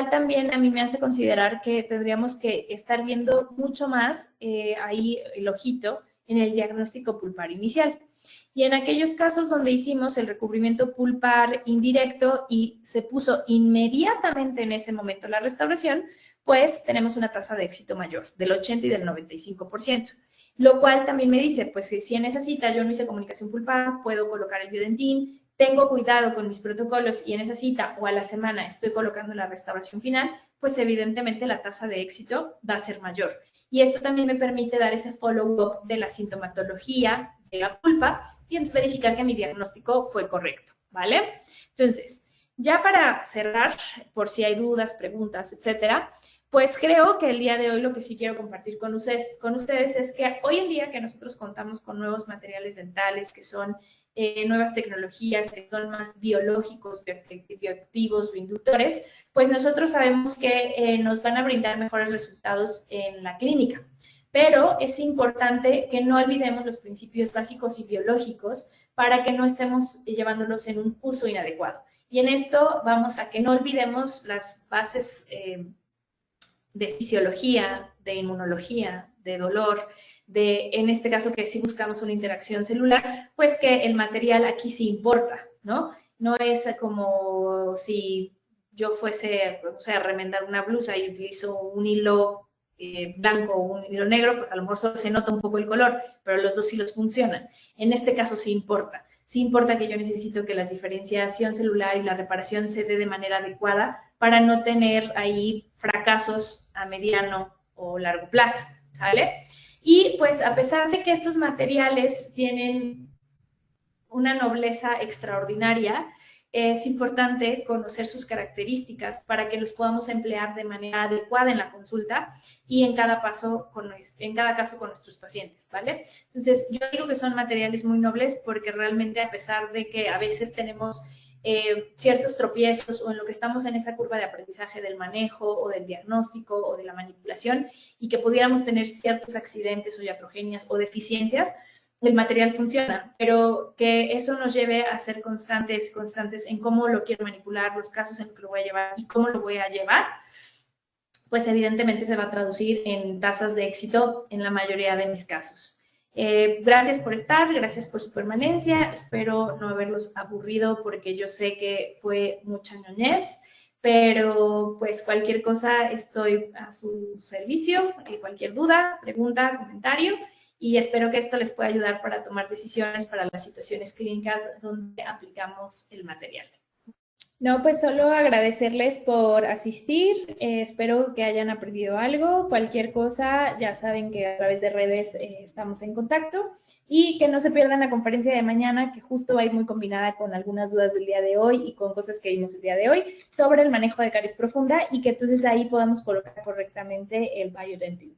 También a mí me hace considerar que tendríamos que estar viendo mucho más ahí el ojito en el diagnóstico pulpar inicial. Y en aquellos casos donde hicimos el recubrimiento pulpar indirecto y se puso inmediatamente en ese momento la restauración, pues tenemos una tasa de éxito mayor, del 80 y del 95%. Lo cual también me dice, pues que si en esa cita yo no hice comunicación pulpar, puedo colocar el biodentín, tengo cuidado con mis protocolos y en esa cita o a la semana estoy colocando la restauración final, pues evidentemente la tasa de éxito va a ser mayor. Y esto también me permite dar ese follow-up de la sintomatología de la pulpa y entonces verificar que mi diagnóstico fue correcto, ¿vale? Entonces, ya para cerrar, por si hay dudas, preguntas, etcétera, pues creo que el día de hoy lo que sí quiero compartir con ustedes es que hoy en día que nosotros contamos con nuevos materiales dentales, que son nuevas tecnologías, que son más biológicos, bioactivos, bioinductores, pues nosotros sabemos que nos van a brindar mejores resultados en la clínica. Pero es importante que no olvidemos los principios básicos y biológicos para que no estemos llevándolos en un uso inadecuado. Y en esto vamos a que no olvidemos las bases de fisiología, de inmunología, de dolor, en este caso que si buscamos una interacción celular, pues que el material aquí sí importa, ¿no? No es como si yo fuese, o sea, a remendar una blusa y utilizo un hilo blanco o un hilo negro, pues a lo mejor solo se nota un poco el color, pero los dos hilos funcionan. En este caso sí importa. Sí importa que yo necesito que la diferenciación celular y la reparación se dé de manera adecuada para no tener ahí fracasos a mediano o largo plazo, ¿sale? Y pues a pesar de que estos materiales tienen una nobleza extraordinaria, es importante conocer sus características para que los podamos emplear de manera adecuada en la consulta y en cada caso con nuestros pacientes, ¿vale? Entonces, yo digo que son materiales muy nobles porque realmente, a pesar de que a veces tenemos ciertos tropiezos o en lo que estamos en esa curva de aprendizaje del manejo o del diagnóstico o de la manipulación y que pudiéramos tener ciertos accidentes o iatrogenias o deficiencias, el material funciona, pero que eso nos lleve a ser constantes en cómo lo quiero manipular, los casos en los que lo voy a llevar y cómo lo voy a llevar, pues evidentemente se va a traducir en tasas de éxito en la mayoría de mis casos. Gracias por estar, gracias por su permanencia, espero no haberlos aburrido porque yo sé que fue mucha ñoñez, pero pues cualquier cosa estoy a su servicio, cualquier duda, pregunta, comentario, y espero que esto les pueda ayudar para tomar decisiones para las situaciones clínicas donde aplicamos el material. No, pues solo agradecerles por asistir. Espero que hayan aprendido algo. Cualquier cosa, ya saben que a través de redes estamos en contacto y que no se pierdan la conferencia de mañana, que justo va a ir muy combinada con algunas dudas del día de hoy y con cosas que vimos el día de hoy sobre el manejo de caries profunda y que entonces ahí podamos colocar correctamente el biodentin.